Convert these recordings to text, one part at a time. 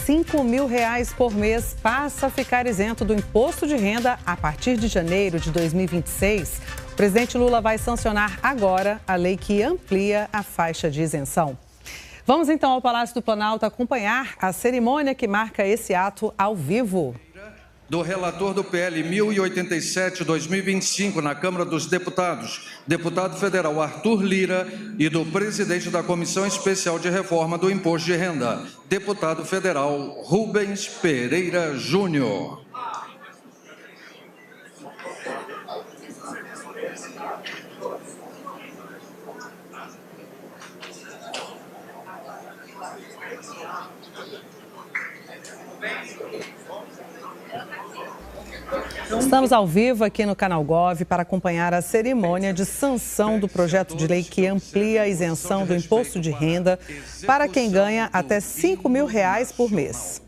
R$5.000 por mês passa a ficar isento do imposto de renda a partir de janeiro de 2026. O presidente Lula vai sancionar agora a lei que amplia a faixa de isenção. Vamos então ao Palácio do Planalto acompanhar a cerimônia que marca esse ato ao vivo. Do relator do PL 1087/2025 na Câmara dos Deputados, deputado federal Arthur Lira, e do presidente da Comissão Especial de Reforma do Imposto de Renda, deputado federal Rubens Pereira Júnior. Estamos ao vivo aqui no Canal Gov para acompanhar a cerimônia de sanção do projeto de lei que amplia a isenção do imposto de renda para quem ganha até R$5.000 por mês.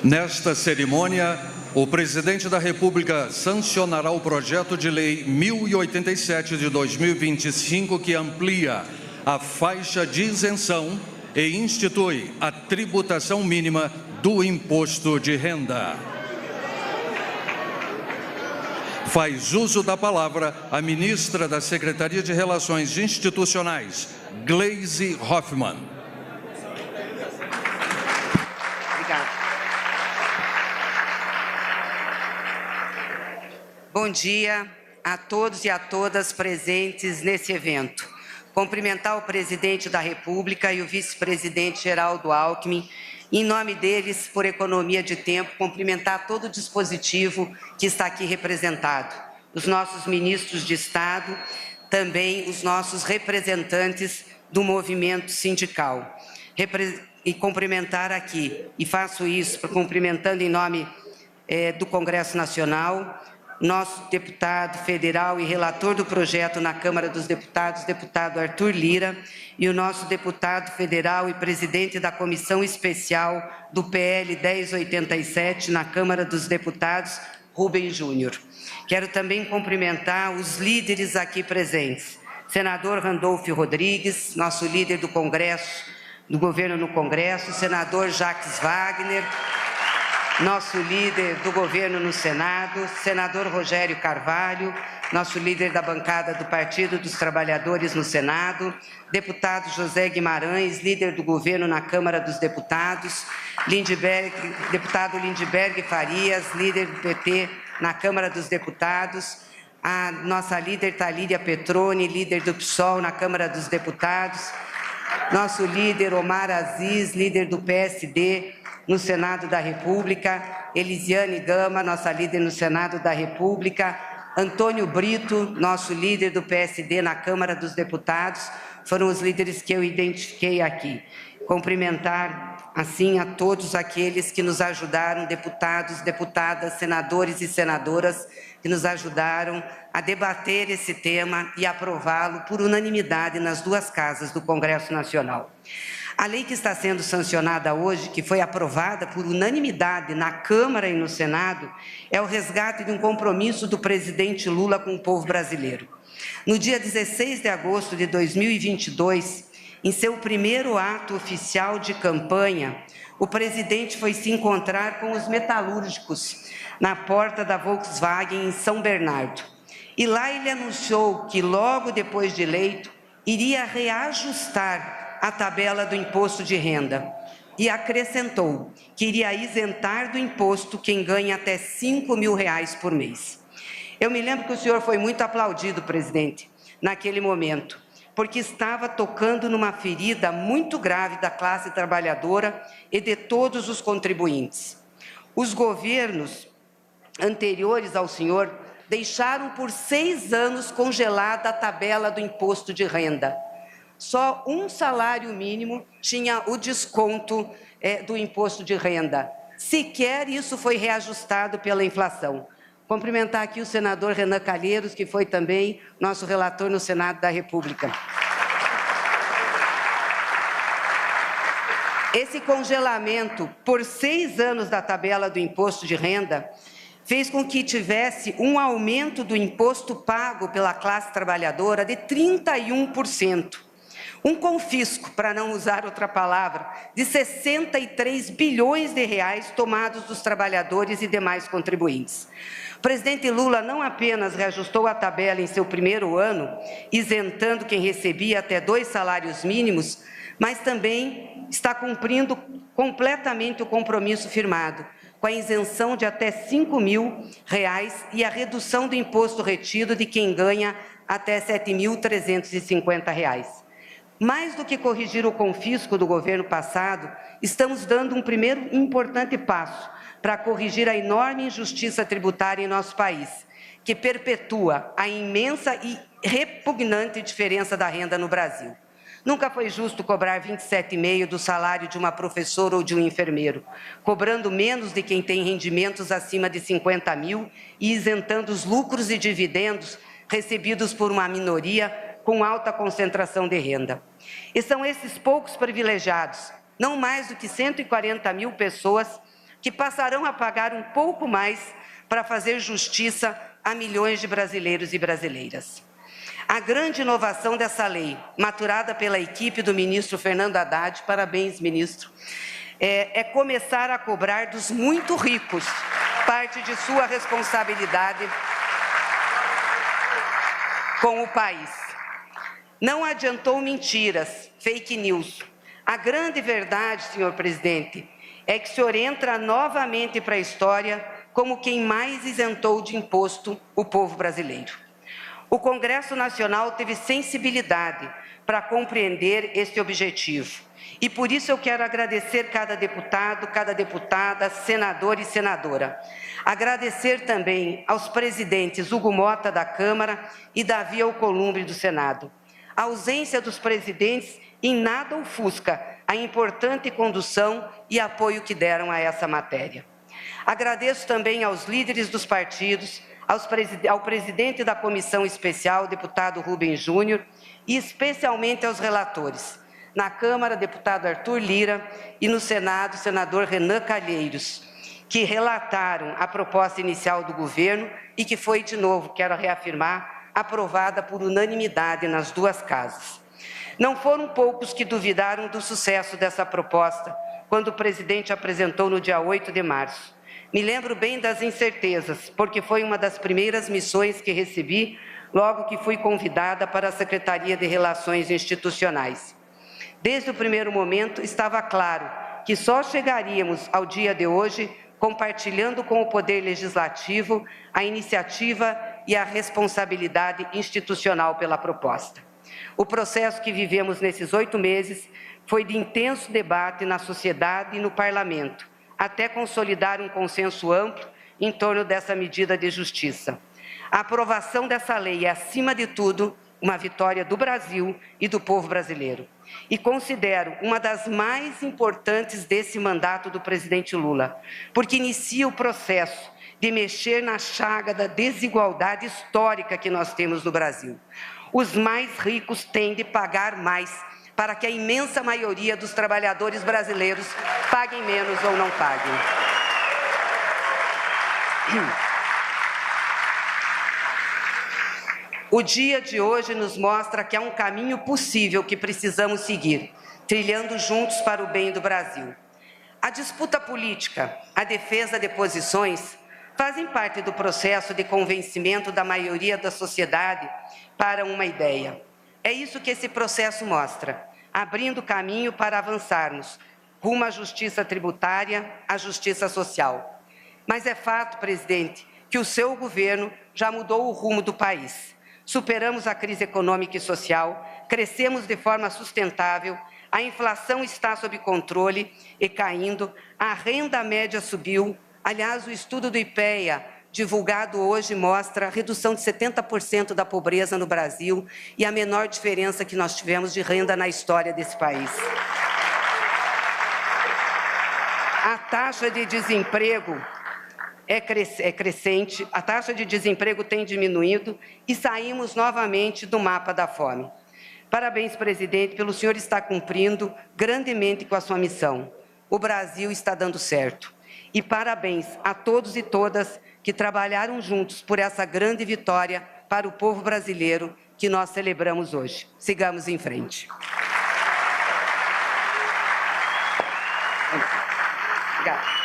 Nesta cerimônia, o presidente da República sancionará o projeto de lei 1087 de 2025, que amplia a faixa de isenção e institui a tributação mínima do imposto de renda. Faz uso da palavra a ministra da Secretaria de Relações Institucionais, Gleisi Hoffmann. Bom dia a todos e a todas presentes nesse evento. Cumprimentar o presidente da República e o vice-presidente Geraldo Alckmin. Em nome deles, por economia de tempo, cumprimentar todo o dispositivo que está aqui representado. Os nossos ministros de Estado, também os nossos representantes do movimento sindical. E cumprimentar aqui, e faço isso cumprimentando em nome do Congresso Nacional, nosso deputado federal e relator do projeto na Câmara dos Deputados, deputado Arthur Lira, e o nosso deputado federal e presidente da Comissão Especial do PL 1087 na Câmara dos Deputados, Rubens Júnior. Quero também cumprimentar os líderes aqui presentes. Senador Randolfo Rodrigues, nosso líder do Congresso, do governo no Congresso, senador Jacques Wagner, nosso líder do governo no Senado, senador Rogério Carvalho, nosso líder da bancada do Partido dos Trabalhadores no Senado, deputado José Guimarães, líder do governo na Câmara dos Deputados, deputado Lindbergh Farias, líder do PT na Câmara dos Deputados, a nossa líder Thalíria Petroni, líder do PSOL na Câmara dos Deputados, nosso líder Omar Aziz, líder do PSD no Senado da República, Elisiane Gama, nossa líder no Senado da República, Antônio Brito, nosso líder do PSD na Câmara dos Deputados, foram os líderes que eu identifiquei aqui. Cumprimentar, assim, a todos aqueles que nos ajudaram, deputados, deputadas, senadores e senadoras, que nos ajudaram a debater esse tema e aprová-lo por unanimidade nas duas casas do Congresso Nacional. A lei que está sendo sancionada hoje, que foi aprovada por unanimidade na Câmara e no Senado, é o resgate de um compromisso do presidente Lula com o povo brasileiro. No dia 16 de agosto de 2022, em seu primeiro ato oficial de campanha, o presidente foi se encontrar com os metalúrgicos na porta da Volkswagen em São Bernardo. E lá ele anunciou que, logo depois de eleito, iria reajustar a tabela do imposto de renda e acrescentou que iria isentar do imposto quem ganha até R$5.000 por mês. Eu me lembro que o senhor foi muito aplaudido, presidente, naquele momento, porque estava tocando numa ferida muito grave da classe trabalhadora e de todos os contribuintes. Os governos anteriores ao senhor deixaram por 6 anos congelada a tabela do imposto de renda. Só um salário mínimo tinha o desconto do imposto de renda. Sequer isso foi reajustado pela inflação. Cumprimentar aqui o senador Renan Calheiros, que foi também nosso relator no Senado da República. Esse congelamento por 6 anos da tabela do imposto de renda fez com que tivesse um aumento do imposto pago pela classe trabalhadora de 31%. Um confisco, para não usar outra palavra, de 63 bilhões de reais tomados dos trabalhadores e demais contribuintes. O presidente Lula não apenas reajustou a tabela em seu primeiro ano, isentando quem recebia até 2 salários mínimos, mas também está cumprindo completamente o compromisso firmado, com a isenção de até R$5.000 e a redução do imposto retido de quem ganha até R$7.350. Mais do que corrigir o confisco do governo passado, estamos dando um primeiro importante passo para corrigir a enorme injustiça tributária em nosso país, que perpetua a imensa e repugnante diferença da renda no Brasil. Nunca foi justo cobrar 27,5% do salário de uma professora ou de um enfermeiro, cobrando menos de quem tem rendimentos acima de 50 mil e isentando os lucros e dividendos recebidos por uma minoria com alta concentração de renda. E são esses poucos privilegiados, não mais do que 140 mil pessoas, que passarão a pagar um pouco mais para fazer justiça a milhões de brasileiros e brasileiras. A grande inovação dessa lei, maturada pela equipe do ministro Fernando Haddad, parabéns, ministro, é começar a cobrar dos muito ricos parte de sua responsabilidade com o país. Não adiantou mentiras, fake news. A grande verdade, senhor presidente, é que o senhor entra novamente para a história como quem mais isentou de imposto o povo brasileiro. O Congresso Nacional teve sensibilidade para compreender este objetivo. E por isso eu quero agradecer cada deputado, cada deputada, senador e senadora. Agradecer também aos presidentes Hugo Mota da Câmara e Davi Alcolumbre do Senado. A ausência dos presidentes em nada ofusca a importante condução e apoio que deram a essa matéria. Agradeço também aos líderes dos partidos, ao presidente da Comissão Especial, deputado Rubens Júnior, e especialmente aos relatores. Na Câmara, deputado Arthur Lira, e no Senado, senador Renan Calheiros, que relataram a proposta inicial do governo e que foi, de novo, quero reafirmar, aprovada por unanimidade nas duas casas. Não foram poucos que duvidaram do sucesso dessa proposta, quando o presidente apresentou no dia 8 de março. Me lembro bem das incertezas, porque foi uma das primeiras missões que recebi logo que fui convidada para a Secretaria de Relações Institucionais. Desde o primeiro momento, estava claro que só chegaríamos ao dia de hoje compartilhando com o Poder Legislativo a iniciativa e a responsabilidade institucional pela proposta. O processo que vivemos nesses 8 meses foi de intenso debate na sociedade e no Parlamento, até consolidar um consenso amplo em torno dessa medida de justiça. A aprovação dessa lei é, acima de tudo, uma vitória do Brasil e do povo brasileiro. E considero uma das mais importantes desse mandato do presidente Lula, porque inicia o processo de mexer na chaga da desigualdade histórica que nós temos no Brasil. Os mais ricos têm de pagar mais para que a imensa maioria dos trabalhadores brasileiros paguem menos ou não paguem. O dia de hoje nos mostra que há um caminho possível que precisamos seguir, trilhando juntos para o bem do Brasil. A disputa política, a defesa de posições, fazem parte do processo de convencimento da maioria da sociedade para uma ideia. É isso que esse processo mostra, abrindo caminho para avançarmos rumo à justiça tributária, à justiça social. Mas é fato, presidente, que o seu governo já mudou o rumo do país. Superamos a crise econômica e social, crescemos de forma sustentável, a inflação está sob controle e caindo, a renda média subiu. Aliás, o estudo do IPEA, divulgado hoje, mostra a redução de 70% da pobreza no Brasil e a menor diferença que nós tivemos de renda na história desse país. A taxa de desemprego é crescente, a taxa de desemprego tem diminuído e saímos novamente do mapa da fome. Parabéns, presidente, pelo senhor estar cumprindo grandemente com a sua missão. O Brasil está dando certo. E parabéns a todos e todas que trabalharam juntos por essa grande vitória para o povo brasileiro que nós celebramos hoje. Sigamos em frente. Obrigada.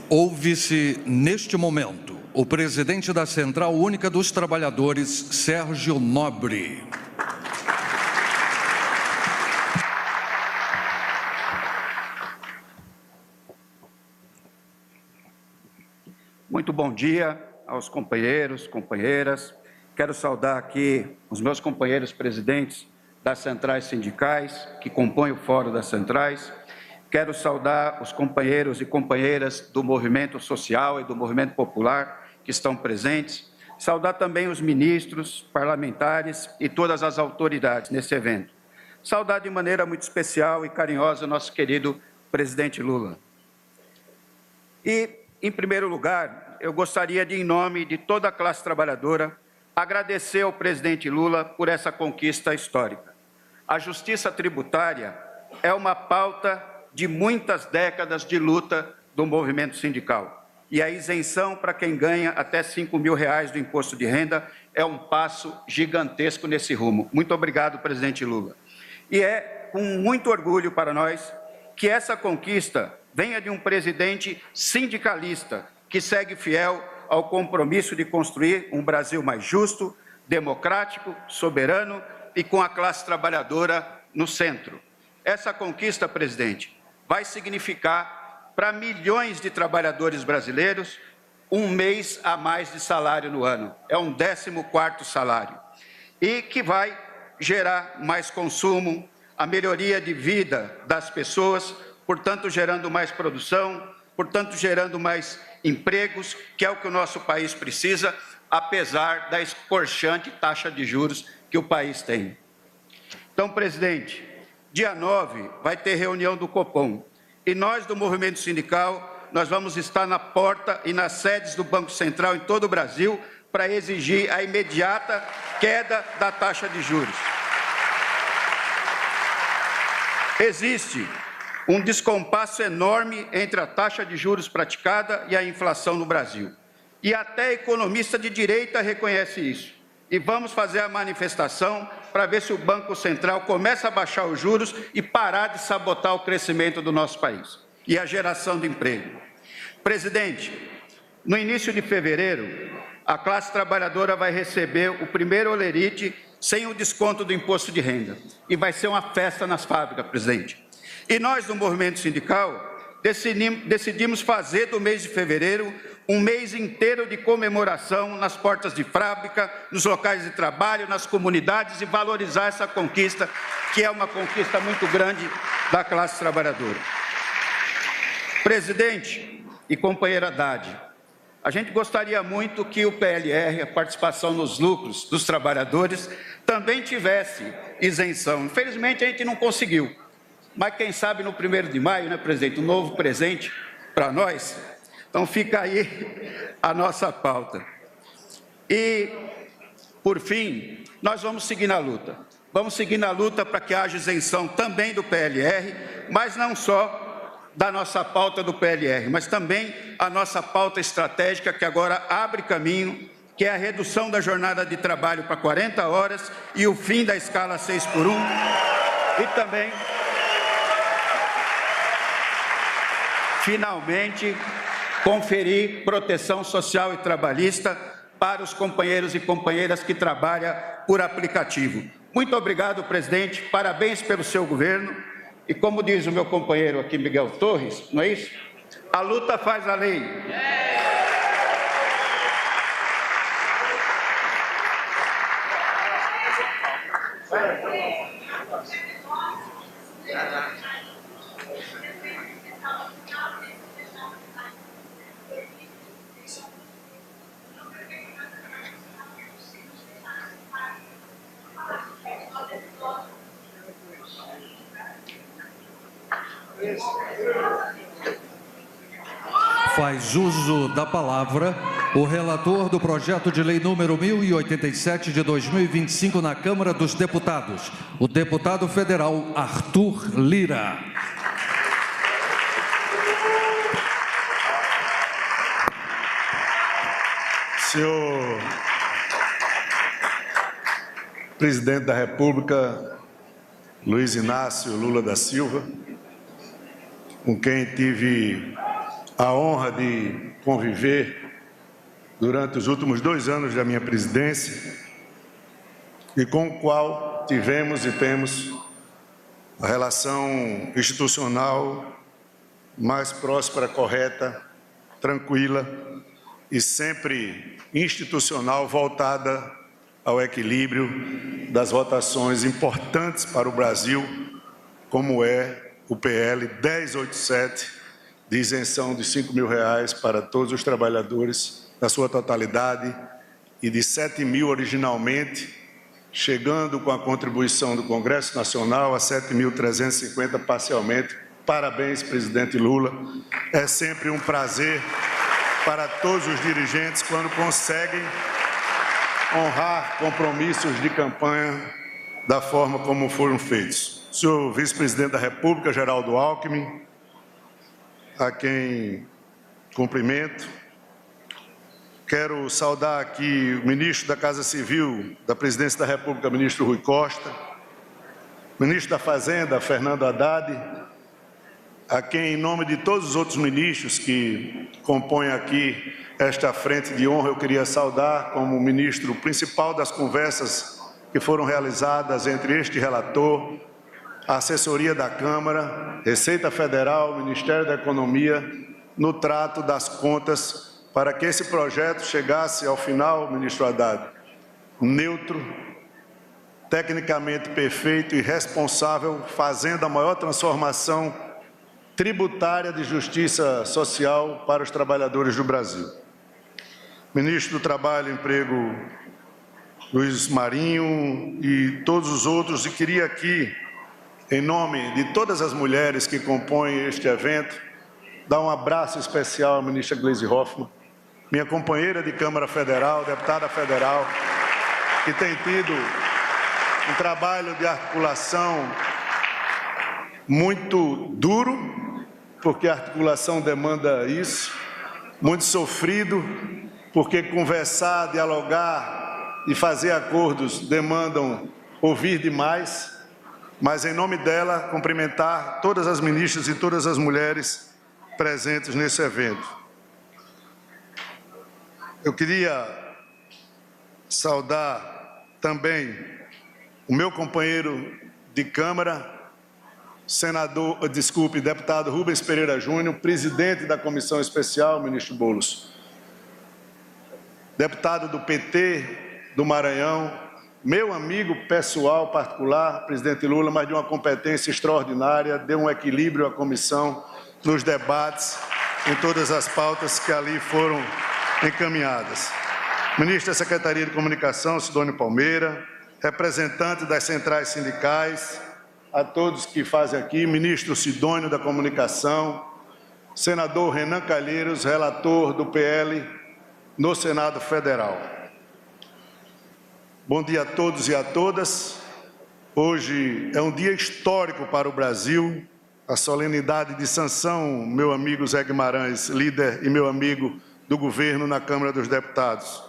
Ouve-se, neste momento, o presidente da Central Única dos Trabalhadores, Sérgio Nobre. Muito bom dia aos companheiros, companheiras. Quero saudar aqui os meus companheiros presidentes das centrais sindicais, que compõem o Fórum das Centrais. Quero saudar os companheiros e companheiras do movimento social e do movimento popular que estão presentes. Saudar também os ministros, parlamentares e todas as autoridades nesse evento. Saudar de maneira muito especial e carinhosa o nosso querido presidente Lula. E, em primeiro lugar, eu gostaria de, em nome de toda a classe trabalhadora, agradecer ao presidente Lula por essa conquista histórica. A justiça tributária é uma pauta de muitas décadas de luta do movimento sindical. E a isenção para quem ganha até R$5 mil do imposto de renda é um passo gigantesco nesse rumo. Muito obrigado, presidente Lula. E é com muito orgulho para nós que essa conquista venha de um presidente sindicalista que segue fiel ao compromisso de construir um Brasil mais justo, democrático, soberano e com a classe trabalhadora no centro. Essa conquista, presidente, vai significar para milhões de trabalhadores brasileiros um mês a mais de salário no ano. É um 14º salário. E que vai gerar mais consumo, a melhoria de vida das pessoas, portanto, gerando mais produção, portanto, gerando mais empregos, que é o que o nosso país precisa, apesar da escorchante taxa de juros que o país tem. Então, presidente, dia 9 vai ter reunião do Copom e nós do movimento sindical, nós vamos estar na porta e nas sedes do Banco Central em todo o Brasil para exigir a imediata queda da taxa de juros. Existe um descompasso enorme entre a taxa de juros praticada e a inflação no Brasil. E até economista de direita reconhece isso. E vamos fazer a manifestação para ver se o Banco Central começa a baixar os juros e parar de sabotar o crescimento do nosso país e a geração de emprego. Presidente, no início de fevereiro, a classe trabalhadora vai receber o primeiro olerite sem o desconto do imposto de renda. E vai ser uma festa nas fábricas, presidente. E nós, do movimento sindical, decidimos fazer do mês de fevereiro um mês inteiro de comemoração nas portas de fábrica, nos locais de trabalho, nas comunidades e valorizar essa conquista, que é uma conquista muito grande da classe trabalhadora. Presidente e companheira Haddad, a gente gostaria muito que o PLR, a participação nos lucros dos trabalhadores, também tivesse isenção. Infelizmente, a gente não conseguiu. Mas quem sabe no 1º de maio, né, presidente, um novo presente para nós. Então fica aí a nossa pauta. E, por fim, nós vamos seguir na luta. Vamos seguir na luta para que haja isenção também do PLR, mas não só da nossa pauta do PLR, mas também a nossa pauta estratégica, que agora abre caminho, que é a redução da jornada de trabalho para 40 horas e o fim da escala 6x1, e também, finalmente, conferir proteção social e trabalhista para os companheiros e companheiras que trabalham por aplicativo. Muito obrigado, presidente, parabéns pelo seu governo. E como diz o meu companheiro aqui, Miguel Torres, não é isso? A luta faz a lei. Faz uso da palavra o relator do projeto de lei número 1087 de 2025 na Câmara dos Deputados, o deputado federal Arthur Lira. Senhor Presidente da República, Luiz Inácio Lula da Silva, com quem tive a honra de conviver durante os últimos 2 anos da minha presidência e com o qual tivemos e temos a relação institucional mais próspera, correta, tranquila e sempre institucional, voltada ao equilíbrio das votações importantes para o Brasil, como é o PL 1087, de isenção de R$5.000 para todos os trabalhadores, na sua totalidade, e de 7.000 originalmente, chegando com a contribuição do Congresso Nacional a 7.350 parcialmente. Parabéns, presidente Lula. É sempre um prazer para todos os dirigentes quando conseguem honrar compromissos de campanha da forma como foram feitos. Senhor vice-presidente da República, Geraldo Alckmin, a quem cumprimento. Quero saudar aqui o ministro da Casa Civil da Presidência da República, ministro Rui Costa, ministro da Fazenda, Fernando Haddad, a quem, em nome de todos os outros ministros que compõem aqui esta frente de honra, eu queria saudar como ministro principal das conversas que foram realizadas entre este relator, a assessoria da Câmara, Receita Federal, Ministério da Economia, no trato das contas, para que esse projeto chegasse ao final, ministro Haddad, neutro, tecnicamente perfeito e responsável, fazendo a maior transformação tributária de justiça social para os trabalhadores do Brasil. Ministro do Trabalho e Emprego, Luiz Marinho, e todos os outros, e queria aqui, em nome de todas as mulheres que compõem este evento, dar um abraço especial à ministra Gleisi Hoffmann, minha companheira de Câmara Federal, deputada federal, que tem tido um trabalho de articulação muito duro, porque a articulação demanda isso, muito sofrido, porque conversar, dialogar e fazer acordos demandam ouvir demais. Mas, em nome dela, cumprimentar todas as ministras e todas as mulheres presentes nesse evento. Eu queria saudar também o meu companheiro de Câmara, deputado Rubens Pereira Júnior, presidente da Comissão Especial, ministro Boulos, deputado do PT do Maranhão, meu amigo pessoal particular, presidente Lula, mas de uma competência extraordinária, deu um equilíbrio à comissão nos debates, em todas as pautas que ali foram encaminhadas. Ministro da Secretaria de Comunicação, Sidônio Palmeira, representante das centrais sindicais, a todos que fazem aqui, ministro Sidônio da Comunicação, senador Renan Calheiros, relator do PL no Senado Federal. Bom dia a todos e a todas. Hoje é um dia histórico para o Brasil, a solenidade de sanção, meu amigo Zé Guimarães, líder e meu amigo do governo na Câmara dos Deputados,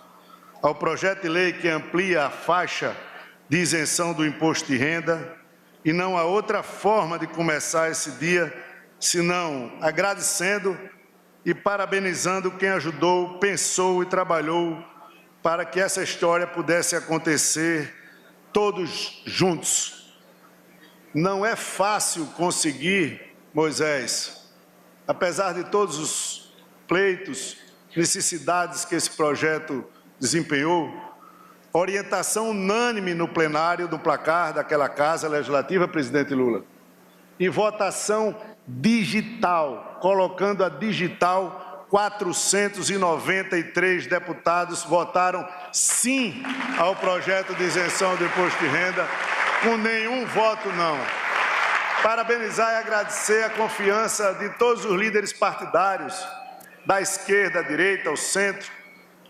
ao projeto de lei que amplia a faixa de isenção do imposto de renda, e não há outra forma de começar esse dia senão agradecendo e parabenizando quem ajudou, pensou e trabalhou para que essa história pudesse acontecer todos juntos. Não é fácil conseguir, Moisés, apesar de todos os pleitos, necessidades que esse projeto desempenhou, orientação unânime no plenário do placar daquela Casa Legislativa, presidente Lula, e votação digital, colocando a digital, 493 deputados votaram sim ao projeto de isenção do imposto de renda, com nenhum voto não. Parabenizar e agradecer a confiança de todos os líderes partidários, da esquerda, à direita, ao centro,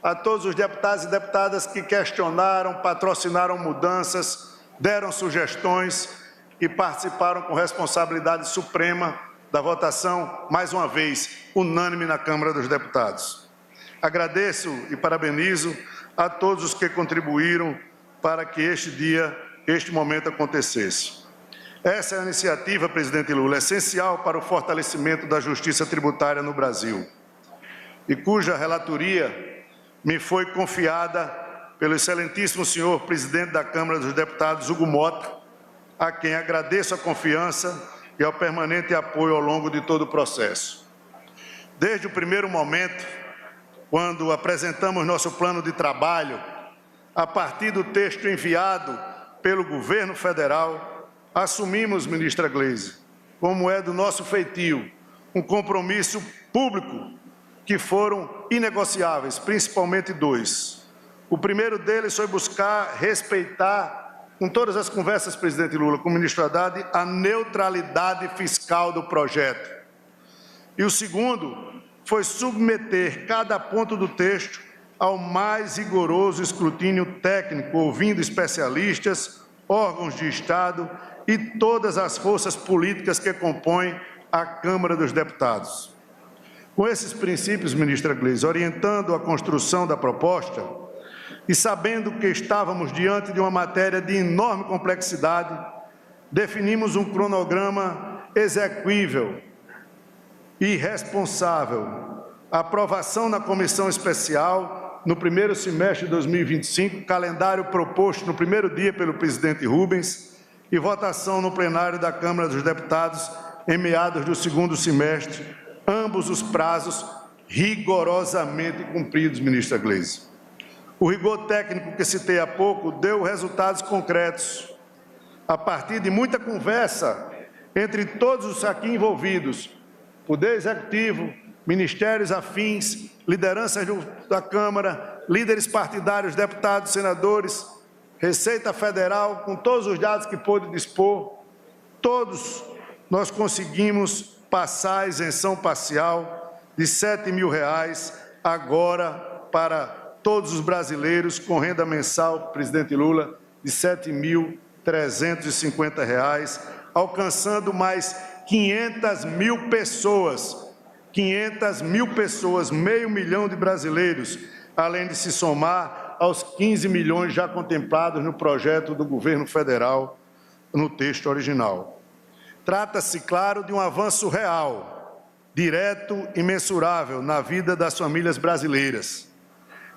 a todos os deputados e deputadas que questionaram, patrocinaram mudanças, deram sugestões e participaram com responsabilidade suprema da votação, mais uma vez, unânime na Câmara dos Deputados. Agradeço e parabenizo a todos os que contribuíram para que este momento acontecesse. Essa é a iniciativa, presidente Lula, essencial para o fortalecimento da justiça tributária no Brasil, e cuja relatoria me foi confiada pelo excelentíssimo senhor presidente da Câmara dos Deputados, Hugo Mota, a quem agradeço a confiança e ao permanente apoio ao longo de todo o processo. Desde o primeiro momento, quando apresentamos nosso plano de trabalho, a partir do texto enviado pelo governo federal, assumimos, ministra Gleisi, como é do nosso feitio, um compromisso público que foram inegociáveis, principalmente dois. O primeiro deles foi buscar respeitar, com todas as conversas, presidente Lula, com o ministro Haddad, a neutralidade fiscal do projeto. E o segundo foi submeter cada ponto do texto ao mais rigoroso escrutínio técnico, ouvindo especialistas, órgãos de Estado e todas as forças políticas que compõem a Câmara dos Deputados. Com esses princípios, ministra Gleisi, orientando a construção da proposta e sabendo que estávamos diante de uma matéria de enorme complexidade, definimos um cronograma exequível e responsável. A aprovação na comissão especial no primeiro semestre de 2025, calendário proposto no primeiro dia pelo presidente Rubens e votação no plenário da Câmara dos Deputados em meados do segundo semestre, ambos os prazos rigorosamente cumpridos, ministra Gleisi. O rigor técnico que citei há pouco deu resultados concretos. A partir de muita conversa entre todos os aqui envolvidos, Poder Executivo, ministérios afins, lideranças da Câmara, líderes partidários, deputados, senadores, Receita Federal, com todos os dados que pôde dispor, todos nós conseguimos passar a isenção parcial de R$ 7.000 agora para todos os brasileiros com renda mensal, presidente Lula, de R$ 7.350, alcançando mais 500 mil pessoas, 500 mil pessoas, 500 mil de brasileiros, além de se somar aos 15 milhões já contemplados no projeto do governo federal no texto original. Trata-se, claro, de um avanço real, direto e mensurável na vida das famílias brasileiras.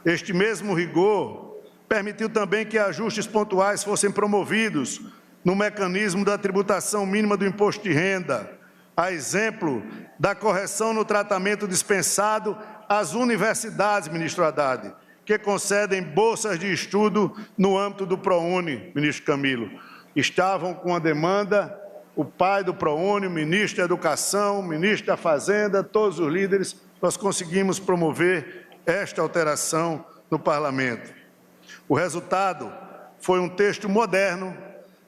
Este mesmo rigor permitiu também que ajustes pontuais fossem promovidos no mecanismo da tributação mínima do imposto de renda, a exemplo da correção no tratamento dispensado às universidades, ministro Haddad, que concedem bolsas de estudo no âmbito do ProUni, ministro Camilo. Estavam com a demanda, o pai do ProUni, o ministro da Educação, o ministro da Fazenda, todos os líderes, nós conseguimos promover esta alteração no Parlamento. O resultado foi um texto moderno,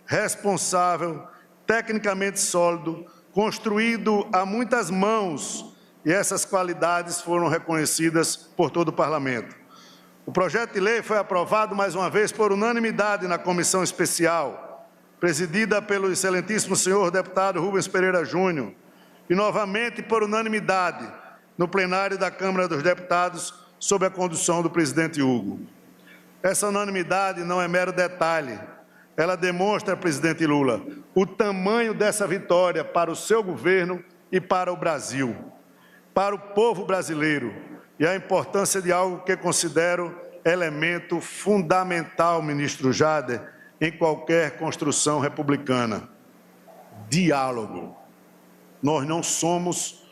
responsável, tecnicamente sólido, construído a muitas mãos, e essas qualidades foram reconhecidas por todo o Parlamento. O projeto de lei foi aprovado mais uma vez por unanimidade na comissão especial, presidida pelo excelentíssimo senhor deputado Rubens Pereira Júnior, e novamente por unanimidade no plenário da Câmara dos Deputados, sob a condução do presidente Hugo. Essa unanimidade não é mero detalhe, ela demonstra, presidente Lula, o tamanho dessa vitória para o seu governo e para o Brasil, para o povo brasileiro, e a importância de algo que considero elemento fundamental, ministro Jader, em qualquer construção republicana: diálogo. Nós não somos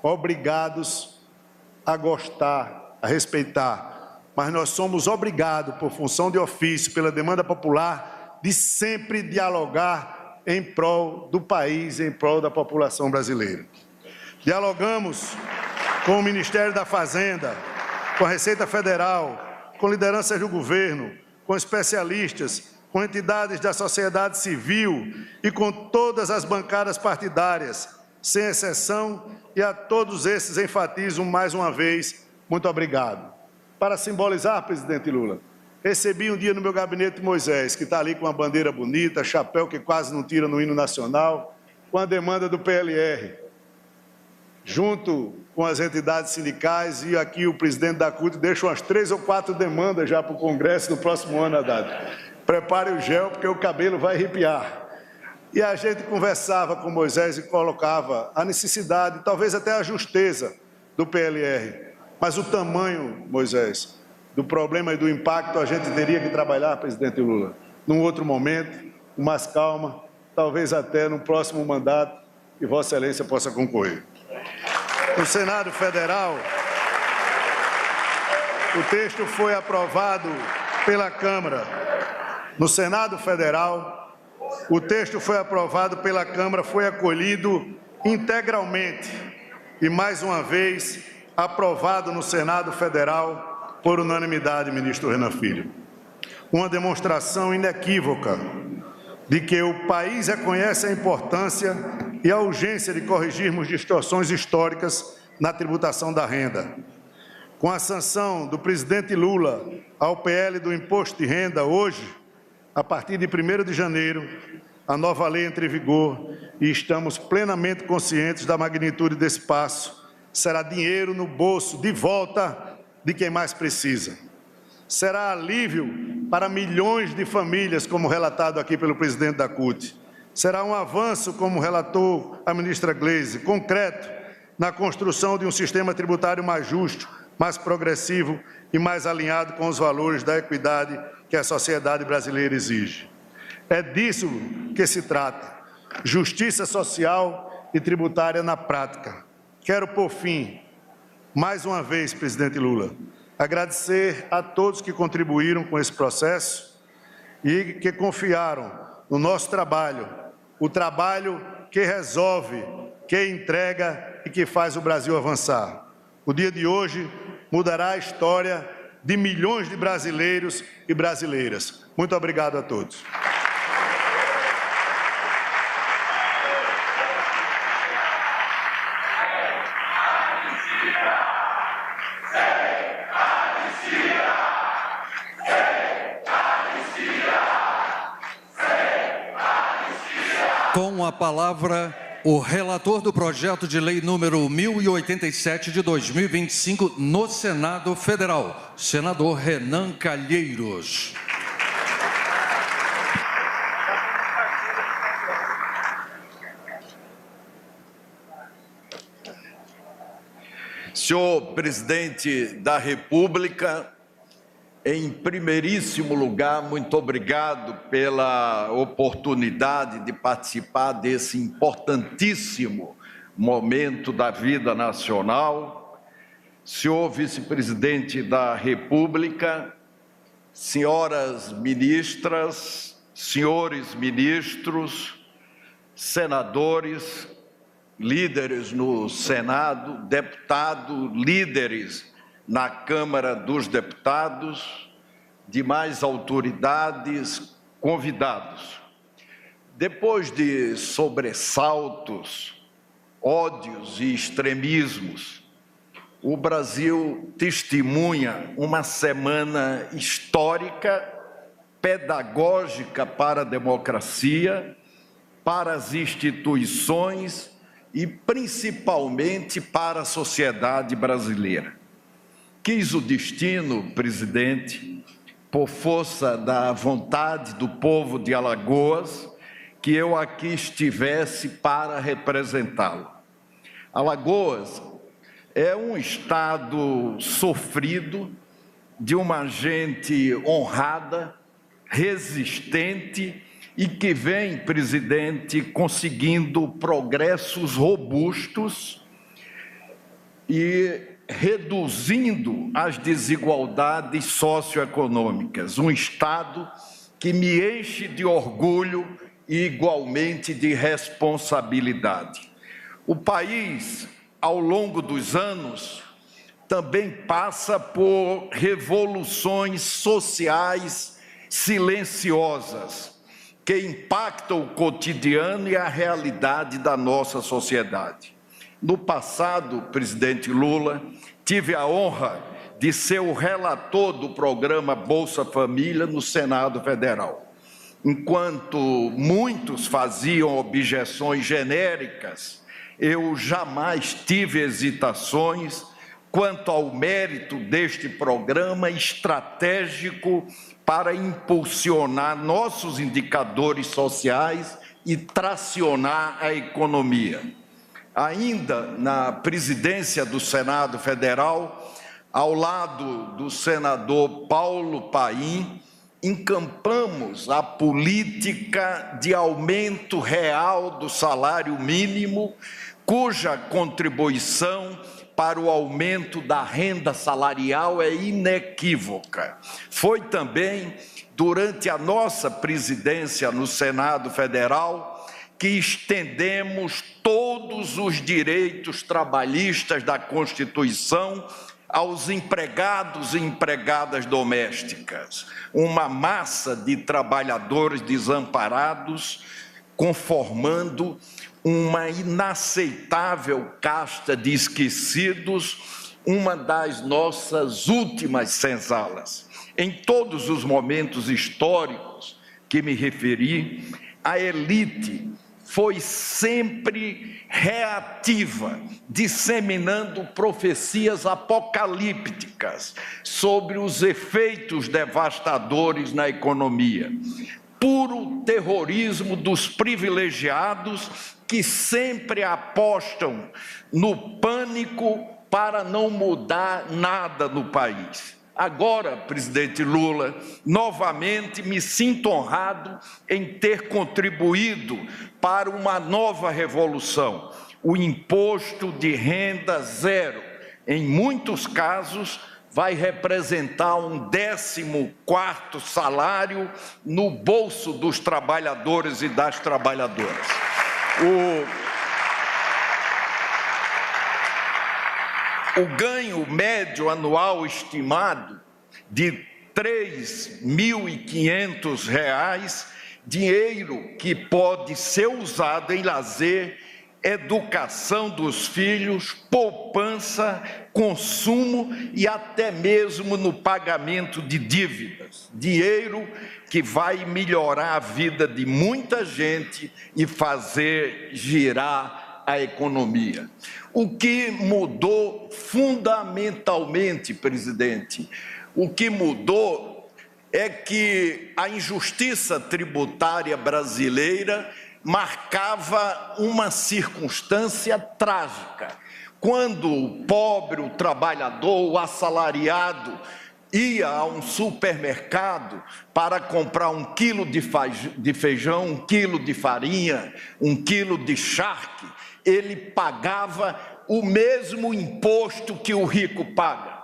obrigados a gostar, a respeitar, mas nós somos obrigados, por função de ofício, pela demanda popular, de sempre dialogar em prol do país, em prol da população brasileira. Dialogamos com o Ministério da Fazenda, com a Receita Federal, com lideranças do governo, com especialistas, com entidades da sociedade civil e com todas as bancadas partidárias, sem exceção, e a todos esses enfatizo mais uma vez, muito obrigado. Para simbolizar, presidente Lula, recebi um dia no meu gabinete Moisés, que está ali com uma bandeira bonita, chapéu que quase não tira no hino nacional, com a demanda do PLR, junto com as entidades sindicais, e aqui o presidente da CUT deixa umas 3 ou 4 demandas já para o Congresso no próximo ano, Haddad. Prepare o gel, porque o cabelo vai arrepiar. E a gente conversava com Moisés e colocava a necessidade, talvez até a justeza do PLR. Mas o tamanho, Moisés, do problema e do impacto a gente teria que trabalhar, presidente Lula, num outro momento, com mais calma, talvez até no próximo mandato, que Vossa Excelência possa concorrer. No Senado Federal, o texto foi aprovado pela Câmara. No Senado Federal, o texto foi aprovado pela Câmara, foi acolhido integralmente e, mais uma vez, aprovado no Senado Federal por unanimidade, ministro Renan Filho. Uma demonstração inequívoca de que o país reconhece a importância e a urgência de corrigirmos distorções históricas na tributação da renda. Com a sanção do presidente Lula ao PL do Imposto de Renda, hoje, a partir de 1º de janeiro, a nova lei entra em vigor e estamos plenamente conscientes da magnitude desse passo. Será dinheiro no bolso, de volta, de quem mais precisa. Será alívio para milhões de famílias, como relatado aqui pelo presidente da CUT. Será um avanço, como relatou a ministra Gleisi, concreto, na construção de um sistema tributário mais justo, mais progressivo e mais alinhado com os valores da equidade que a sociedade brasileira exige. É disso que se trata: justiça social e tributária na prática. Quero, por fim, mais uma vez, presidente Lula, agradecer a todos que contribuíram com esse processo e que confiaram no nosso trabalho, o trabalho que resolve, que entrega e que faz o Brasil avançar. O dia de hoje mudará a história de milhões de brasileiros e brasileiras. Muito obrigado a todos. Com a palavra, o relator do projeto de lei número 1087 de 2025 no Senado Federal, senador Renan Calheiros. Senhor presidente da República, em primeiríssimo lugar, muito obrigado pela oportunidade de participar desse importantíssimo momento da vida nacional. senhor vice-presidente da República, senhoras ministras, senhores ministros, senadores, líderes no Senado, deputados, líderes na Câmara dos Deputados, demais autoridades, convidados. Depois de sobressaltos, ódios e extremismos, o Brasil testemunha uma semana histórica, pedagógica para a democracia, para as instituições e principalmente para a sociedade brasileira. Quis o destino, presidente, por força da vontade do povo de Alagoas, que eu aqui estivesse para representá-lo. Alagoas é um estado sofrido, de uma gente honrada, resistente e que vem, presidente, conseguindo progressos robustos e reduzindo as desigualdades socioeconômicas. Um estado que me enche de orgulho e igualmente de responsabilidade. O país, ao longo dos anos, também passa por revoluções sociais silenciosas, que impactam o cotidiano e a realidade da nossa sociedade. No passado, presidente Lula, tive a honra de ser o relator do programa Bolsa Família no Senado Federal. Enquanto muitos faziam objeções genéricas, eu jamais tive hesitações quanto ao mérito deste programa estratégico para impulsionar nossos indicadores sociais e tracionar a economia. Ainda na presidência do Senado Federal, ao lado do senador Paulo Paim, encampamos a política de aumento real do salário mínimo, cuja contribuição para o aumento da renda salarial é inequívoca. Foi também durante a nossa presidência no Senado Federal que estendemos todos os direitos trabalhistas da Constituição aos empregados e empregadas domésticas, uma massa de trabalhadores desamparados, conformando uma inaceitável casta de esquecidos, uma das nossas últimas senzalas. Em todos os momentos históricos que me referi, a elite foi sempre reativa, disseminando profecias apocalípticas sobre os efeitos devastadores na economia. Puro terrorismo dos privilegiados que sempre apostam no pânico para não mudar nada no país. Agora, presidente Lula, novamente me sinto honrado em ter contribuído para uma nova revolução, o imposto de renda zero. Em muitos casos, vai representar um 14º salário no bolso dos trabalhadores e das trabalhadoras. O ganho médio anual estimado de R$ 3.500, dinheiro que pode ser usado em lazer, educação dos filhos, poupança, consumo e até mesmo no pagamento de dívidas. Dinheiro que vai melhorar a vida de muita gente e fazer girar a economia. O que mudou fundamentalmente, presidente, o que mudou é que a injustiça tributária brasileira marcava uma circunstância trágica. Quando o pobre, o trabalhador, o assalariado ia a um supermercado para comprar 1 quilo de feijão, 1 quilo de farinha, 1 quilo de charque, ele pagava o mesmo imposto que o rico paga.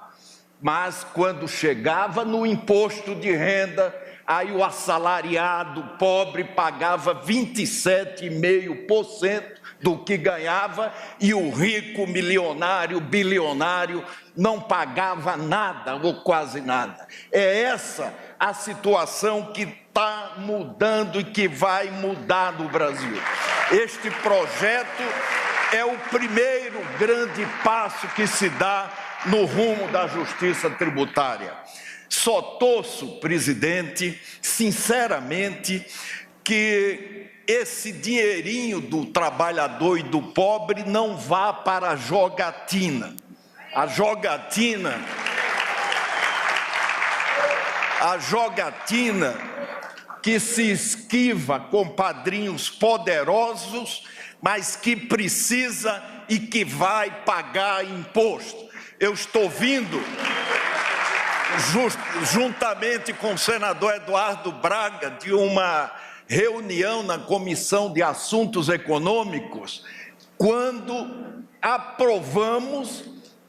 Mas quando chegava no imposto de renda, aí o assalariado pobre pagava 27,5% do que ganhava e o rico, milionário, bilionário não pagava nada ou quase nada. É essa a situação que está mudando e que vai mudar no Brasil. Este projeto é o primeiro grande passo que se dá no rumo da justiça tributária. Só torço, presidente, sinceramente, que esse dinheirinho do trabalhador e do pobre não vá para a jogatina. A jogatina que se esquiva com padrinhos poderosos, mas que precisa e que vai pagar imposto. Eu estou vindo, juntamente com o senador Eduardo Braga, de uma reunião na Comissão de Assuntos Econômicos, quando aprovamos,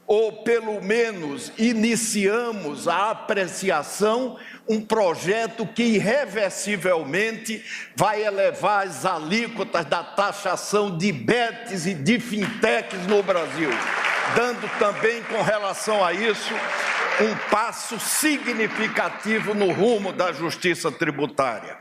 ou pelo menos iniciamos a apreciação, um projeto que irreversivelmente vai elevar as alíquotas da taxação de bets e de fintechs no Brasil, dando também, com relação a isso, um passo significativo no rumo da justiça tributária.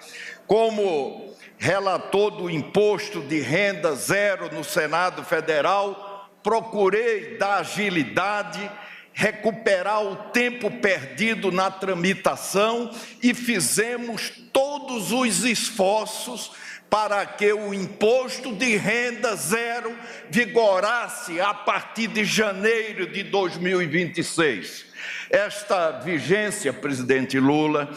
Como relator do imposto de renda zero no Senado Federal, procurei dar agilidade, recuperar o tempo perdido na tramitação e fizemos todos os esforços para que o imposto de renda zero vigorasse a partir de janeiro de 2026. Esta vigência, presidente Lula,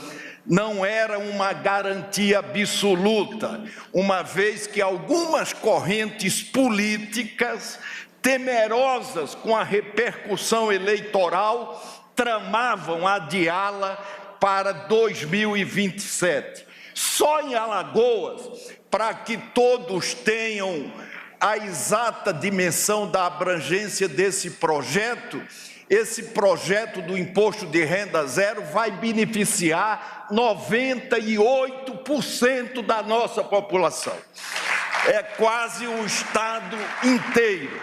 não era uma garantia absoluta, uma vez que algumas correntes políticas, temerosas com a repercussão eleitoral, tramavam adiá-la para 2027. Só em Alagoas, para que todos tenham a exata dimensão da abrangência desse projeto, esse projeto do imposto de renda zero vai beneficiar 98% da nossa população. É quase o estado inteiro.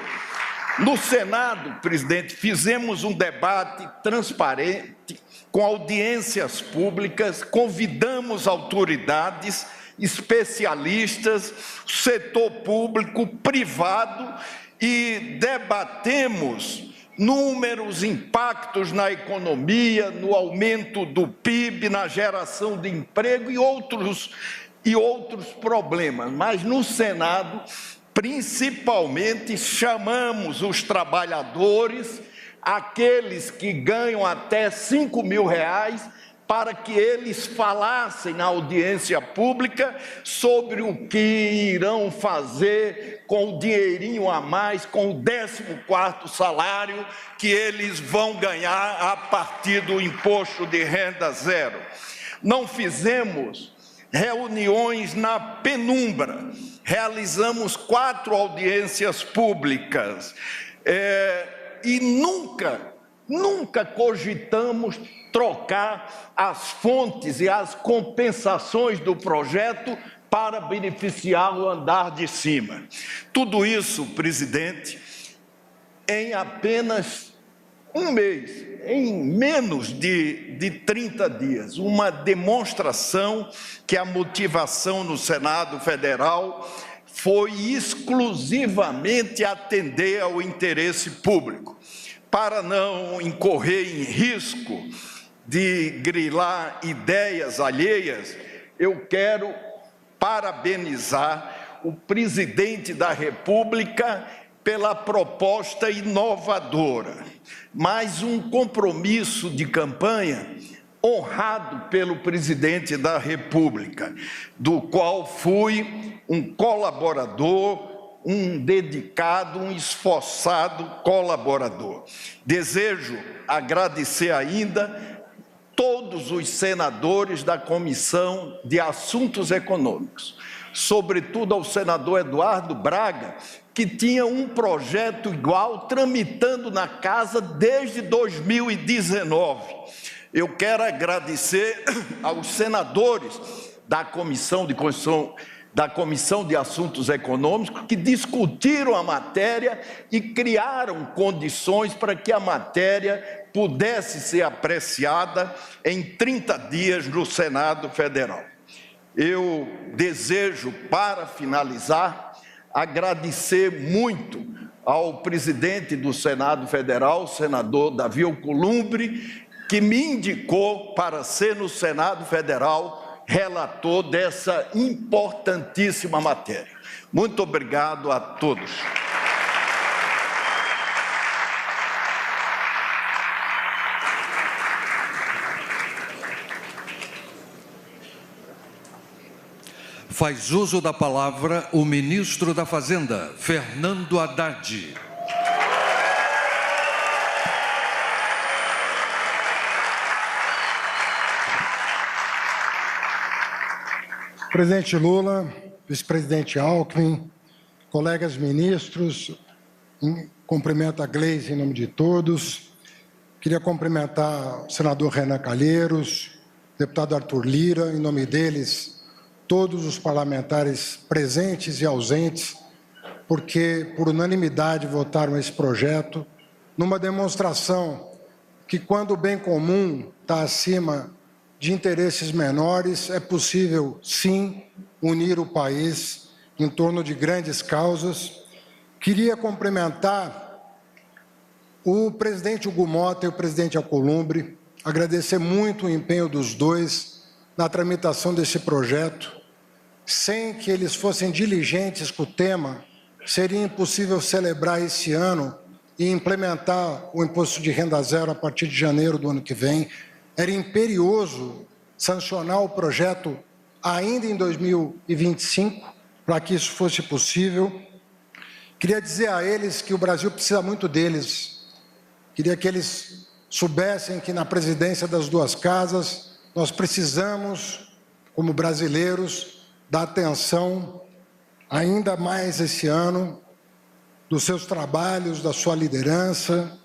No Senado, presidente, fizemos um debate transparente, com audiências públicas, convidamos autoridades, especialistas, setor público, privado e debatemos números, impactos na economia, no aumento do PIB, na geração de emprego e outros problemas. Mas no Senado, principalmente, chamamos os trabalhadores, aqueles que ganham até R$5.000, para que eles falassem na audiência pública sobre o que irão fazer com o dinheirinho a mais, com o 14º salário que eles vão ganhar a partir do imposto de renda zero. Não fizemos reuniões na penumbra, realizamos 4 audiências públicas e nunca cogitamos trocar as fontes e as compensações do projeto para beneficiar o andar de cima. Tudo isso, presidente, em apenas um mês, em menos de 30 dias, uma demonstração que a motivação no Senado Federal foi exclusivamente atender ao interesse público. Para não incorrer em risco de grilar ideias alheias, eu quero parabenizar o presidente da República pela proposta inovadora, mas um compromisso de campanha honrado pelo presidente da República, do qual fui um colaborador, um dedicado, um esforçado colaborador. Desejo agradecer ainda todos os senadores da Comissão de Assuntos Econômicos, sobretudo ao senador Eduardo Braga, que tinha um projeto igual tramitando na casa desde 2019. Eu quero agradecer aos senadores da Comissão de Constituição, da Comissão de Assuntos Econômicos, que discutiram a matéria e criaram condições para que a matéria pudesse ser apreciada em 30 dias no Senado Federal. Eu desejo, para finalizar, agradecer muito ao presidente do Senado Federal, o senador Davi Alcolumbre, que me indicou para ser no Senado Federal relator dessa importantíssima matéria. Muito obrigado a todos. Faz uso da palavra o ministro da Fazenda, Fernando Haddad. Presidente Lula, vice-presidente Alckmin, colegas ministros, cumprimento a Gleisi em nome de todos. Queria cumprimentar o senador Renan Calheiros, deputado Arthur Lira, em nome deles, todos os parlamentares presentes e ausentes, porque por unanimidade votaram esse projeto, numa demonstração que quando o bem comum está acima de interesses menores, é possível, sim, unir o país em torno de grandes causas. Queria cumprimentar o presidente Hugo Mota e o presidente Alcolumbre, agradecer muito o empenho dos dois na tramitação desse projeto. Sem que eles fossem diligentes com o tema, seria impossível celebrar esse ano e implementar o imposto de renda zero a partir de janeiro do ano que vem. Era imperioso sancionar o projeto ainda em 2025, para que isso fosse possível. Queria dizer a eles que o Brasil precisa muito deles. Queria que eles soubessem que na presidência das duas casas, nós precisamos, como brasileiros, dar atenção ainda mais esse ano dos seus trabalhos, da sua liderança,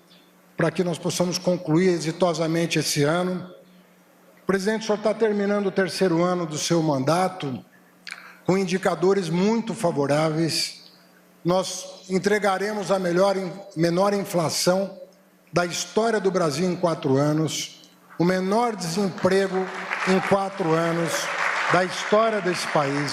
para que nós possamos concluir exitosamente esse ano. Presidente, o senhor está terminando o terceiro ano do seu mandato com indicadores muito favoráveis. Nós entregaremos a menor inflação da história do Brasil em 4 anos, o menor desemprego em 4 anos da história desse país.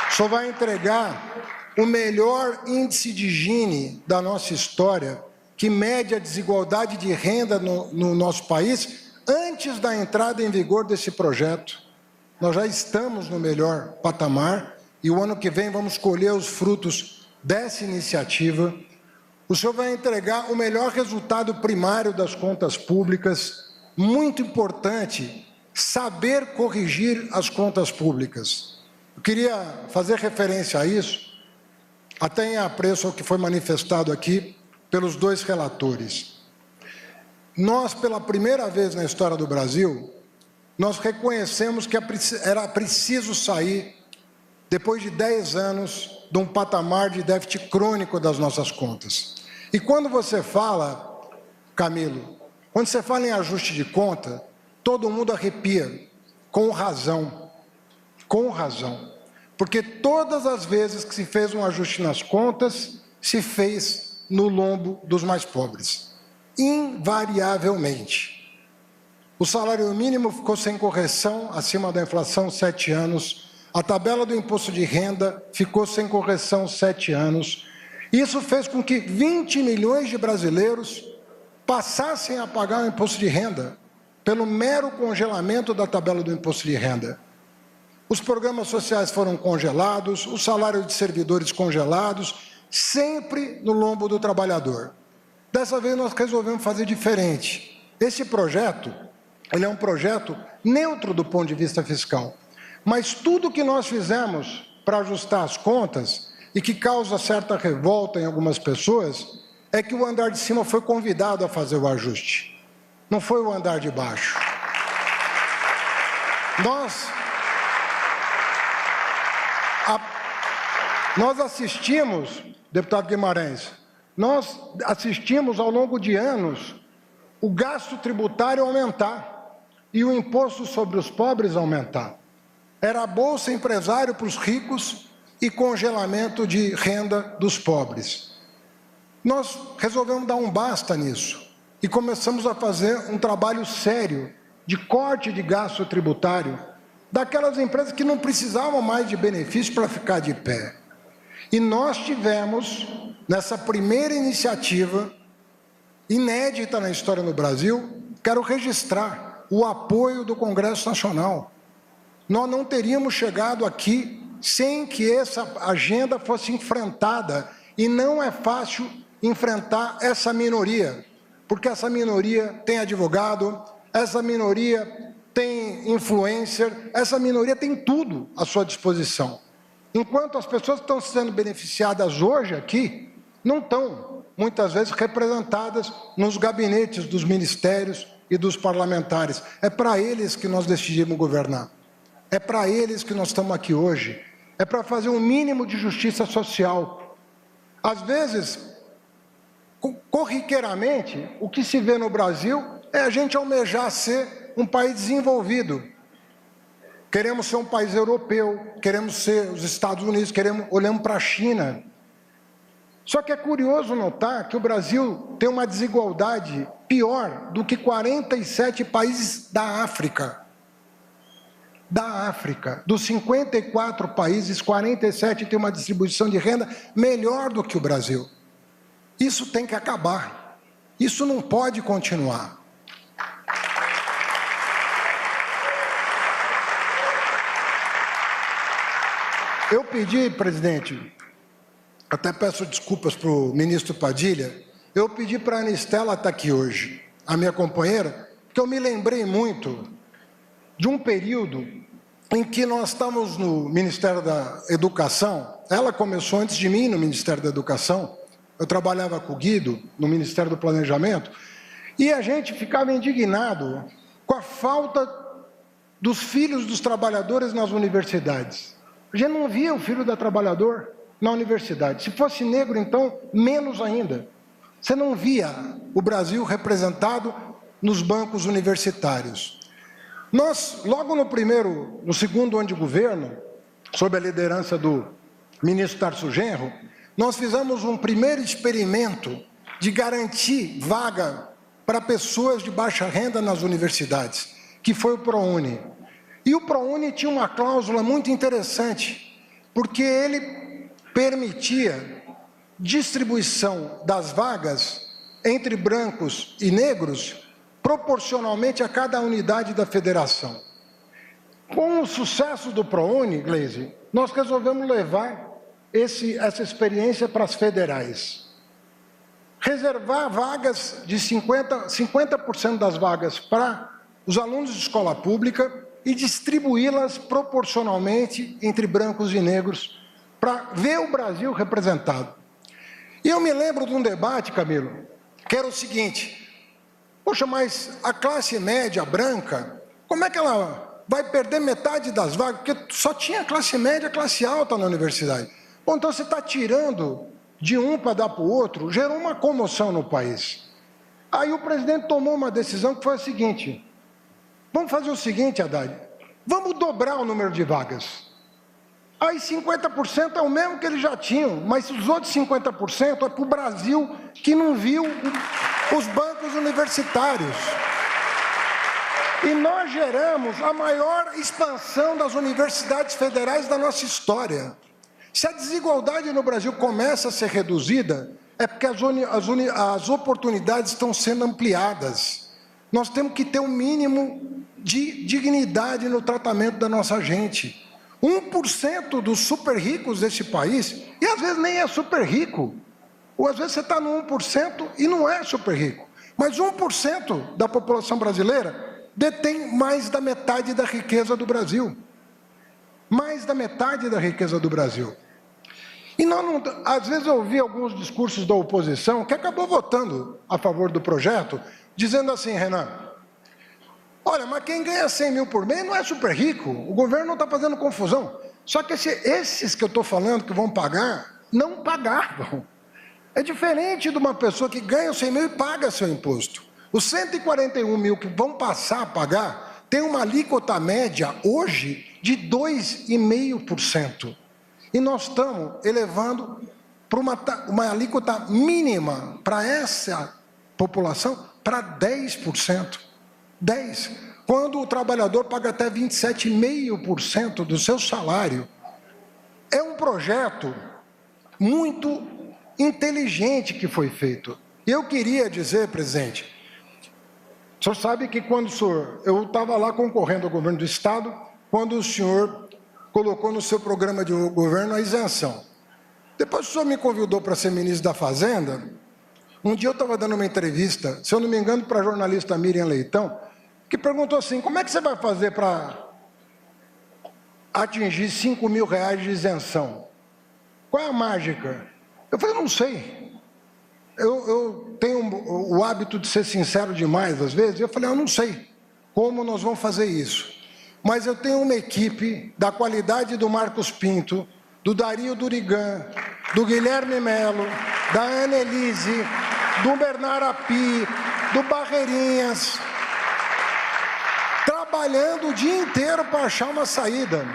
O senhor vai entregar o melhor índice de Gini da nossa história, que mede a desigualdade de renda no nosso país, antes da entrada em vigor desse projeto. Nós já estamos no melhor patamar e o ano que vem vamos colher os frutos dessa iniciativa. O senhor vai entregar o melhor resultado primário das contas públicas. Muito importante saber corrigir as contas públicas. Eu queria fazer referência a isso, até em apreço ao que foi manifestado aqui pelos dois relatores. Nós, pela primeira vez na história do Brasil, nós reconhecemos que era preciso sair, depois de 10 anos, de um patamar de déficit crônico das nossas contas. E quando você fala, Camilo, quando você fala em ajuste de conta, todo mundo arrepia, com razão, porque todas as vezes que se fez um ajuste nas contas, se fez no lombo dos mais pobres, invariavelmente. O salário mínimo ficou sem correção, acima da inflação, 7 anos. A tabela do imposto de renda ficou sem correção 7 anos. Isso fez com que 20 milhões de brasileiros passassem a pagar o imposto de renda pelo mero congelamento da tabela do imposto de renda. Os programas sociais foram congelados, os salários de servidores congelados, sempre no lombo do trabalhador. Dessa vez nós resolvemos fazer diferente. Esse projeto, ele é um projeto neutro do ponto de vista fiscal. Mas tudo que nós fizemos para ajustar as contas e que causa certa revolta em algumas pessoas é que o andar de cima foi convidado a fazer o ajuste. Não foi o andar de baixo. Nós assistimos, deputado Guimarães, nós assistimos ao longo de anos o gasto tributário aumentar e o imposto sobre os pobres aumentar. Era a Bolsa Empresário para os ricos e congelamento de renda dos pobres. Nós resolvemos dar um basta nisso e começamos a fazer um trabalho sério de corte de gasto tributário daquelas empresas que não precisavam mais de benefício para ficar de pé. E nós tivemos, nessa primeira iniciativa, inédita na história no Brasil, quero registrar o apoio do Congresso Nacional. Nós não teríamos chegado aqui sem que essa agenda fosse enfrentada, e não é fácil enfrentar essa minoria, porque essa minoria tem advogado, essa minoria tem influencer, essa minoria tem tudo à sua disposição. Enquanto as pessoas que estão sendo beneficiadas hoje aqui, não estão, muitas vezes, representadas nos gabinetes dos ministérios e dos parlamentares. É para eles que nós decidimos governar. É para eles que nós estamos aqui hoje. É para fazer um mínimo de justiça social. Às vezes, corriqueiramente, o que se vê no Brasil é a gente almejar ser um país desenvolvido. Queremos ser um país europeu, queremos ser os Estados Unidos, olhamos para a China. Só que é curioso notar que o Brasil tem uma desigualdade pior do que 47 países da África. Da África, dos 54 países, 47 têm uma distribuição de renda melhor do que o Brasil. Isso tem que acabar. Isso não pode continuar. Eu pedi, presidente, até peço desculpas para o ministro Padilha, eu pedi para a Anistela estar aqui hoje, a minha companheira, porque eu me lembrei muito de um período em que nós estávamos no Ministério da Educação. Ela começou antes de mim no Ministério da Educação, eu trabalhava com o Guido no Ministério do Planejamento, e a gente ficava indignado com a falta dos filhos dos trabalhadores nas universidades. A gente não via o filho da trabalhador na universidade. Se fosse negro, então, menos ainda. Você não via o Brasil representado nos bancos universitários. Nós, logo no segundo ano de governo, sob a liderança do ministro Tarso Genro, nós fizemos um primeiro experimento de garantir vaga para pessoas de baixa renda nas universidades, que foi o ProUni. E o ProUni tinha uma cláusula muito interessante, porque ele permitia distribuição das vagas entre brancos e negros proporcionalmente a cada unidade da federação. Com o sucesso do ProUni, Gleisi, nós resolvemos levar essa experiência para as federais. Reservar vagas de 50% das vagas para os alunos de escola pública e distribuí-las proporcionalmente entre brancos e negros, para ver o Brasil representado. E eu me lembro de um debate, Camilo, que era o seguinte: poxa, mas a classe média branca, como é que ela vai perder metade das vagas? Porque só tinha classe média, classe alta na universidade. Bom, então você está tirando de um para dar para o outro, gerou uma comoção no país. Aí o presidente tomou uma decisão que foi a seguinte: vamos fazer o seguinte, Haddad, vamos dobrar o número de vagas. Aí 50% é o mesmo que eles já tinham, mas os outros 50% é para o Brasil que não viu os bancos universitários. E nós geramos a maior expansão das universidades federais da nossa história. Se a desigualdade no Brasil começa a ser reduzida, é porque as oportunidades estão sendo ampliadas. Nós temos que ter um mínimo de dignidade no tratamento da nossa gente. 1% dos super ricos desse país, e às vezes nem é super rico, ou às vezes você está no 1% e não é super rico, mas 1% da população brasileira detém mais da metade da riqueza do Brasil. Mais da metade da riqueza do Brasil. E às vezes eu ouvi alguns discursos da oposição que acabou votando a favor do projeto, dizendo assim: Renan, olha, mas quem ganha 100 mil por mês não é super rico, o governo não está fazendo confusão. Só que esses que eu estou falando que vão pagar, não pagavam. É diferente de uma pessoa que ganha 100 mil e paga seu imposto. Os 141 mil que vão passar a pagar tem uma alíquota média hoje de 2,5%. E nós estamos elevando para uma alíquota mínima para essa população para 10%. 10%. Quando o trabalhador paga até 27,5% do seu salário. É um projeto muito inteligente que foi feito. Eu queria dizer, presidente, o senhor sabe que quando eu estava lá concorrendo ao governo do Estado, quando o senhor colocou no seu programa de governo a isenção. Depois o senhor me convidou para ser ministro da Fazenda. Um dia eu estava dando uma entrevista, se eu não me engano, para a jornalista Miriam Leitão, que perguntou assim, como é que você vai fazer para atingir 5 mil reais de isenção? Qual é a mágica? Eu falei, não sei. Eu tenho o hábito de ser sincero demais, às vezes. Eu falei, eu não sei como nós vamos fazer isso. Mas eu tenho uma equipe da qualidade do Marcos Pinto, do Dario Durigan, do Guilherme Melo, da Annelise, do Bernardo Api, do Barreirinhas, trabalhando o dia inteiro para achar uma saída.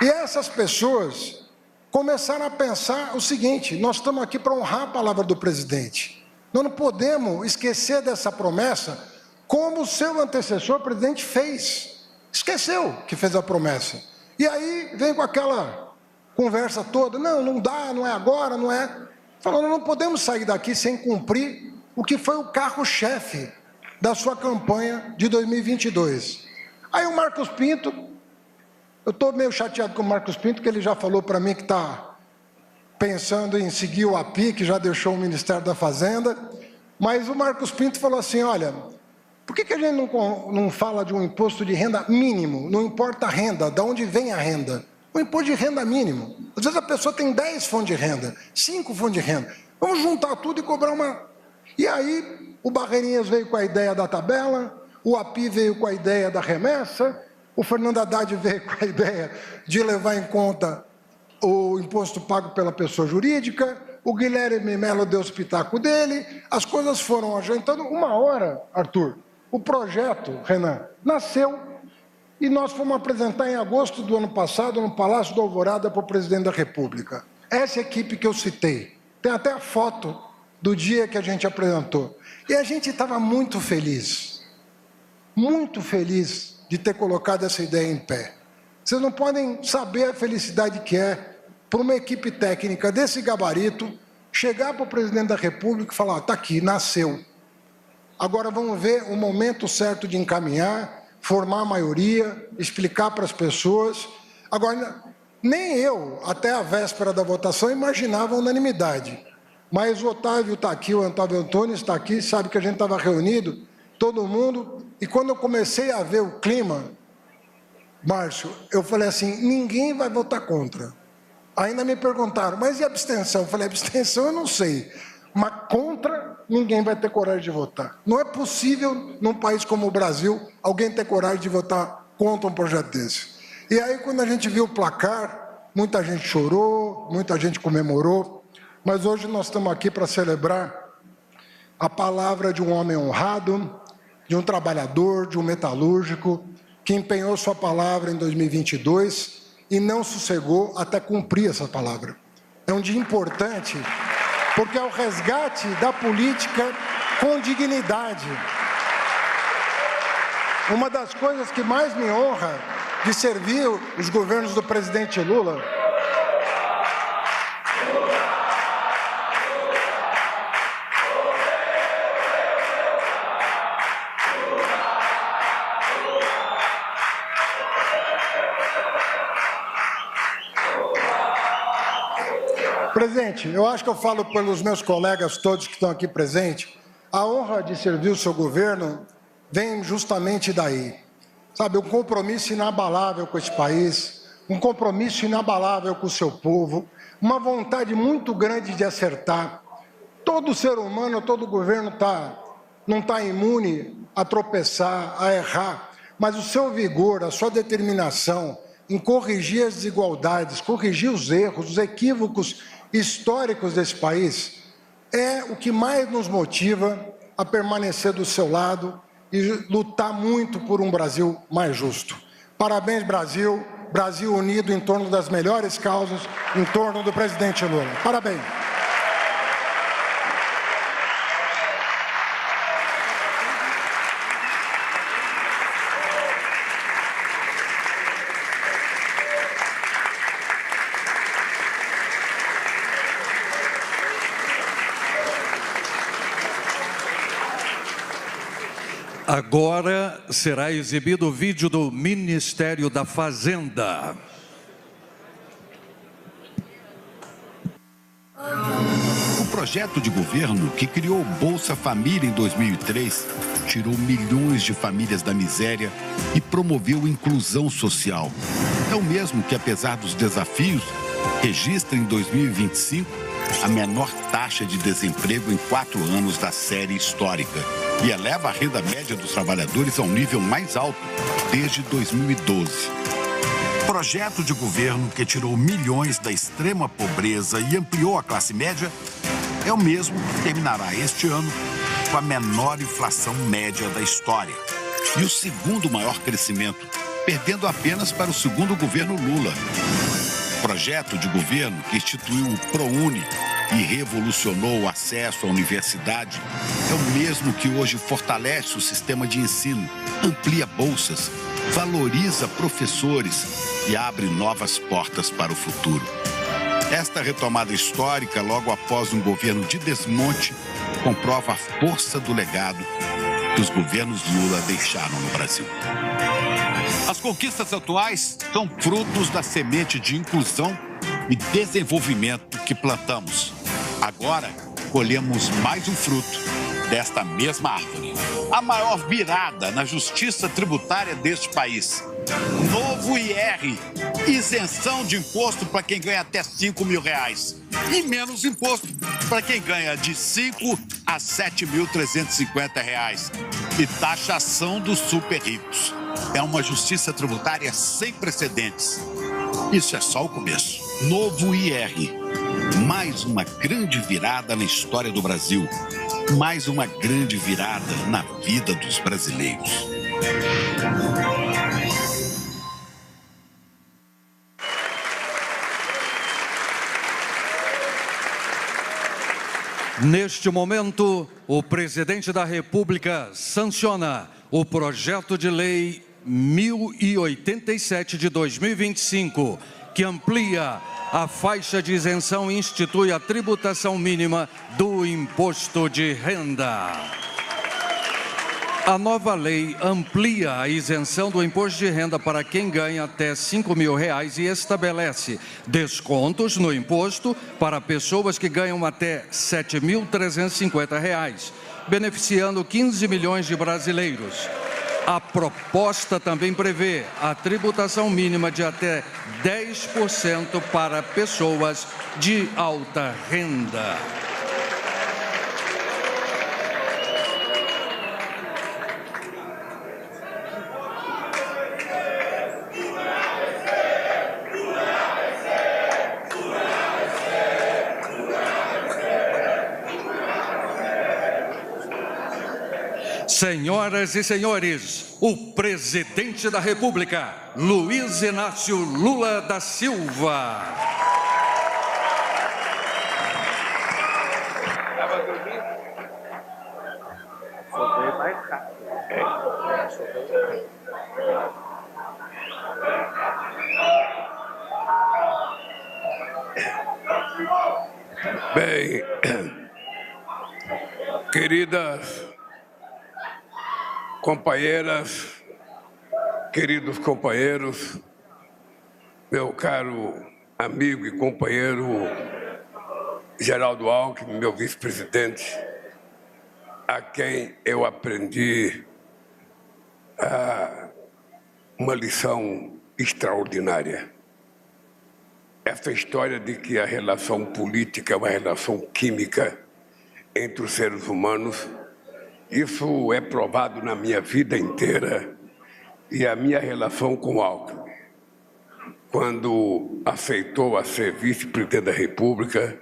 E essas pessoas começaram a pensar o seguinte, nós estamos aqui para honrar a palavra do presidente. Nós não podemos esquecer dessa promessa, como o seu antecessor, o presidente, fez. Esqueceu que fez a promessa. E aí vem com aquela conversa toda, não dá, não é agora, não é... Falando, não podemos sair daqui sem cumprir o que foi o carro-chefe da sua campanha de 2022. Aí o Marcos Pinto, eu estou meio chateado com o Marcos Pinto, que ele já falou para mim que está pensando em seguir o API, que já deixou o Ministério da Fazenda, mas o Marcos Pinto falou assim, olha, por que a gente não fala de um imposto de renda mínimo? Não importa a renda, de onde vem a renda. Um imposto de renda mínimo. Às vezes a pessoa tem 10 fontes de renda, 5 fontes de renda. Vamos juntar tudo e cobrar uma... E aí o Barreirinhas veio com a ideia da tabela, o API veio com a ideia da remessa, o Fernando Haddad veio com a ideia de levar em conta o imposto pago pela pessoa jurídica, o Guilherme Melo deu o espetáculo dele, as coisas foram ajeitando. Uma hora, Arthur, o projeto, Renan, nasceu e nós fomos apresentar em agosto do ano passado no Palácio do Alvorada para o presidente da República. Essa equipe que eu citei, tem até a foto do dia que a gente apresentou. E a gente estava muito feliz de ter colocado essa ideia em pé. Vocês não podem saber a felicidade que é para uma equipe técnica desse gabarito chegar para o presidente da República e falar, está aqui, nasceu. Agora vamos ver o momento certo de encaminhar, formar a maioria, explicar para as pessoas. Agora, nem eu, até a véspera da votação, imaginava unanimidade. Mas o Otávio está aqui, o Otávio Antônio está aqui, sabe que a gente estava reunido, todo mundo, e quando eu comecei a ver o clima, Márcio, eu falei assim, ninguém vai votar contra. Ainda me perguntaram, mas e a abstenção? Eu falei, abstenção eu não sei, mas contra ninguém vai ter coragem de votar. Não é possível, num país como o Brasil, alguém ter coragem de votar contra um projeto desse. E aí, quando a gente viu o placar, muita gente chorou, muita gente comemorou, mas hoje nós estamos aqui para celebrar a palavra de um homem honrado, de um trabalhador, de um metalúrgico, que empenhou sua palavra em 2022 e não sossegou até cumprir essa palavra. É um dia importante, porque é o resgate da política com dignidade. Uma das coisas que mais me honra de servir os governos do presidente Lula Presidente, eu acho que eu falo pelos meus colegas todos que estão aqui presentes, a honra de servir o seu governo vem justamente daí. Sabe, um compromisso inabalável com esse país, um compromisso inabalável com o seu povo, uma vontade muito grande de acertar. Todo ser humano, todo governo não está imune a tropeçar, a errar, mas o seu vigor, a sua determinação, em corrigir as desigualdades, corrigir os erros, os equívocos históricos desse país, é o que mais nos motiva a permanecer do seu lado e lutar muito por um Brasil mais justo. Parabéns, Brasil. Brasil unido em torno das melhores causas, em torno do presidente Lula. Parabéns. Agora será exibido o vídeo do Ministério da Fazenda. O projeto de governo que criou o Bolsa Família em 2003 tirou milhões de famílias da miséria e promoveu inclusão social. É o mesmo que, apesar dos desafios, registra em 2025 a menor taxa de desemprego em 4 anos da série histórica e eleva a renda média dos trabalhadores ao nível mais alto desde 2012. Projeto de governo que tirou milhões da extrema pobreza e ampliou a classe média é o mesmo que terminará este ano com a menor inflação média da história e o segundo maior crescimento, perdendo apenas para o segundo governo Lula. Projeto de governo que instituiu o ProUni e revolucionou o acesso à universidade é o mesmo que hoje fortalece o sistema de ensino, amplia bolsas, valoriza professores e abre novas portas para o futuro. Esta retomada histórica, logo após um governo de desmonte, comprova a força do legado que os governos Lula deixaram no Brasil. As conquistas atuais são frutos da semente de inclusão e desenvolvimento que plantamos. Agora, colhemos mais um fruto desta mesma árvore. A maior virada na justiça tributária deste país. Novo IR, isenção de imposto para quem ganha até R$5 mil e menos imposto para quem ganha de R$5 a R$7.350 e taxação dos super ricos. É uma justiça tributária sem precedentes. Isso é só o começo. Novo IR. Mais uma grande virada na história do Brasil. Mais uma grande virada na vida dos brasileiros. Neste momento, o presidente da República sanciona o projeto de lei 1087 de 2025, que amplia a faixa de isenção e institui a tributação mínima do imposto de renda. A nova lei amplia a isenção do imposto de renda para quem ganha até R$5 mil e estabelece descontos no imposto para pessoas que ganham até R$7.350, beneficiando 15 milhões de brasileiros. A proposta também prevê a tributação mínima de até 10% para pessoas de alta renda. Senhoras e senhores, o presidente da República, Luiz Inácio Lula da Silva. Bem, queridas companheiras, queridos companheiros, meu caro amigo e companheiro Geraldo Alckmin, meu vice-presidente, a quem eu aprendi uma lição extraordinária. Essa história de que a relação política é uma relação química entre os seres humanos, isso é provado na minha vida inteira e a minha relação com o Alckmin. quando aceitou a ser vice-presidente da República,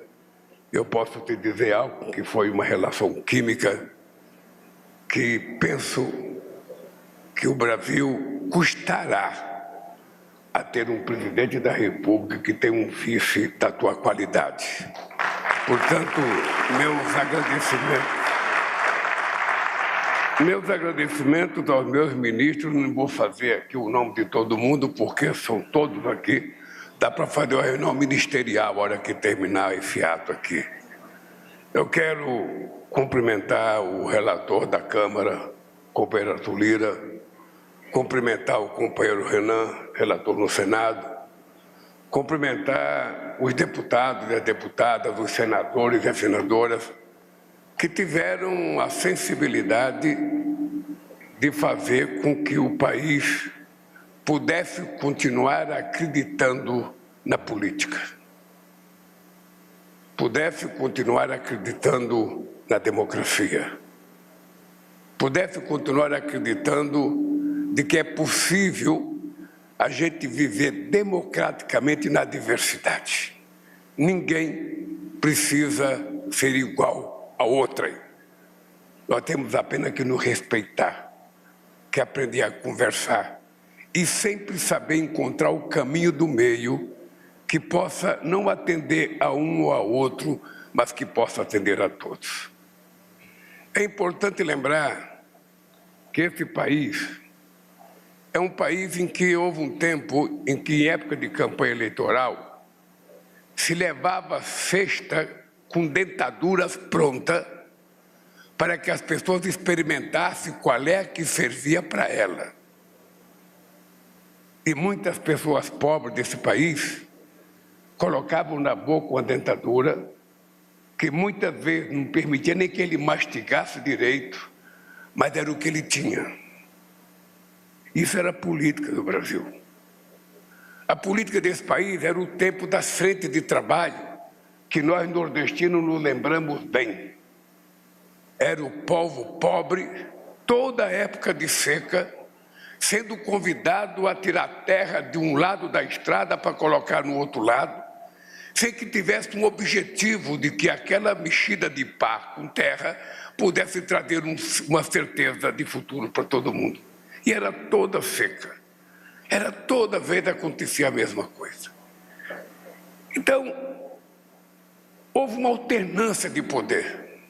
eu posso te dizer algo que foi uma relação química que penso que o Brasil custará a ter um presidente da República que tem um vice da tua qualidade. Portanto, meus agradecimentos aos meus ministros, não vou fazer aqui o nome de todo mundo, porque são todos aqui. Dá para fazer uma reunião ministerial na hora que terminar esse ato aqui. Eu quero cumprimentar o relator da Câmara, companheiro Arthur Lira, cumprimentar o companheiro Renan, relator no Senado, cumprimentar os deputados e as deputadas, os senadores e as senadoras, que tiveram a sensibilidade de fazer com que o país pudesse continuar acreditando na política, pudesse continuar acreditando na democracia, pudesse continuar acreditando de que é possível a gente viver democraticamente na diversidade. Ninguém precisa ser igual a outra. Nós temos apenas que nos respeitar, que aprender a conversar e sempre saber encontrar o caminho do meio que possa não atender a um ou a outro, mas que possa atender a todos. É importante lembrar que esse país é um país em que houve um tempo em que, em época de campanha eleitoral, se levava cesta com dentaduras prontas para que as pessoas experimentassem qual é que servia para ela. E muitas pessoas pobres desse país colocavam na boca uma dentadura que muitas vezes não permitia nem que ele mastigasse direito, mas era o que ele tinha. Isso era a política do Brasil. A política desse país era o tempo das frentes de trabalho, que nós nordestinos nos lembramos bem. Era o povo pobre, toda a época de seca, sendo convidado a tirar terra de um lado da estrada para colocar no outro lado, sem que tivesse um objetivo de que aquela mexida de pá com terra pudesse trazer uma certeza de futuro para todo mundo. E era toda seca. Era toda vez acontecia a mesma coisa. Então, houve uma alternância de poder.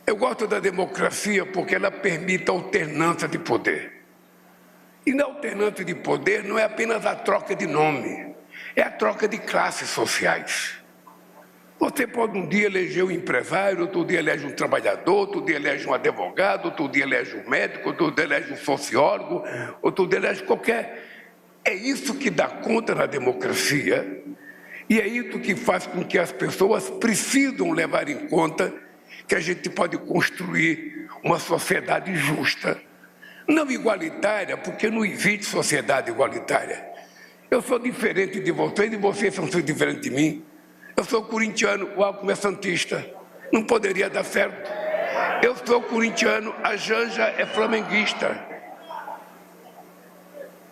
Eu gosto da democracia porque ela permite a alternância de poder. E na alternância de poder não é apenas a troca de nome, é a troca de classes sociais. Você pode um dia eleger um empresário, outro dia elege um trabalhador, outro dia elege um advogado, outro dia elege um médico, outro dia elege um sociólogo, outro dia elege qualquer... É isso que dá conta na democracia e é isso que faz com que as pessoas precisam levar em conta que a gente pode construir uma sociedade justa, não igualitária, porque não existe sociedade igualitária. Eu sou diferente de vocês e vocês são diferentes de mim. Eu sou corintiano, o Alckmin é santista. Não poderia dar certo. Eu sou corintiano, a Janja é flamenguista.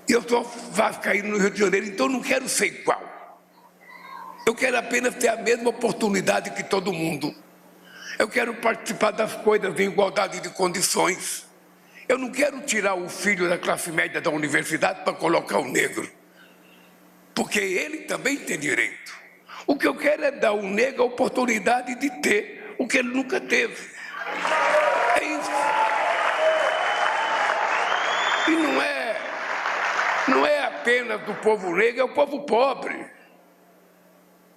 Eu sou vascaíno no Rio de Janeiro, então eu não quero ser igual. Eu quero apenas ter a mesma oportunidade que todo mundo. Eu quero participar das coisas em igualdade de condições. Eu não quero tirar o filho da classe média da universidade para colocar o negro, porque ele também tem direito. O que eu quero é dar ao negro a oportunidade de ter o que ele nunca teve. É isso. E não é apenas do povo negro, é o povo pobre.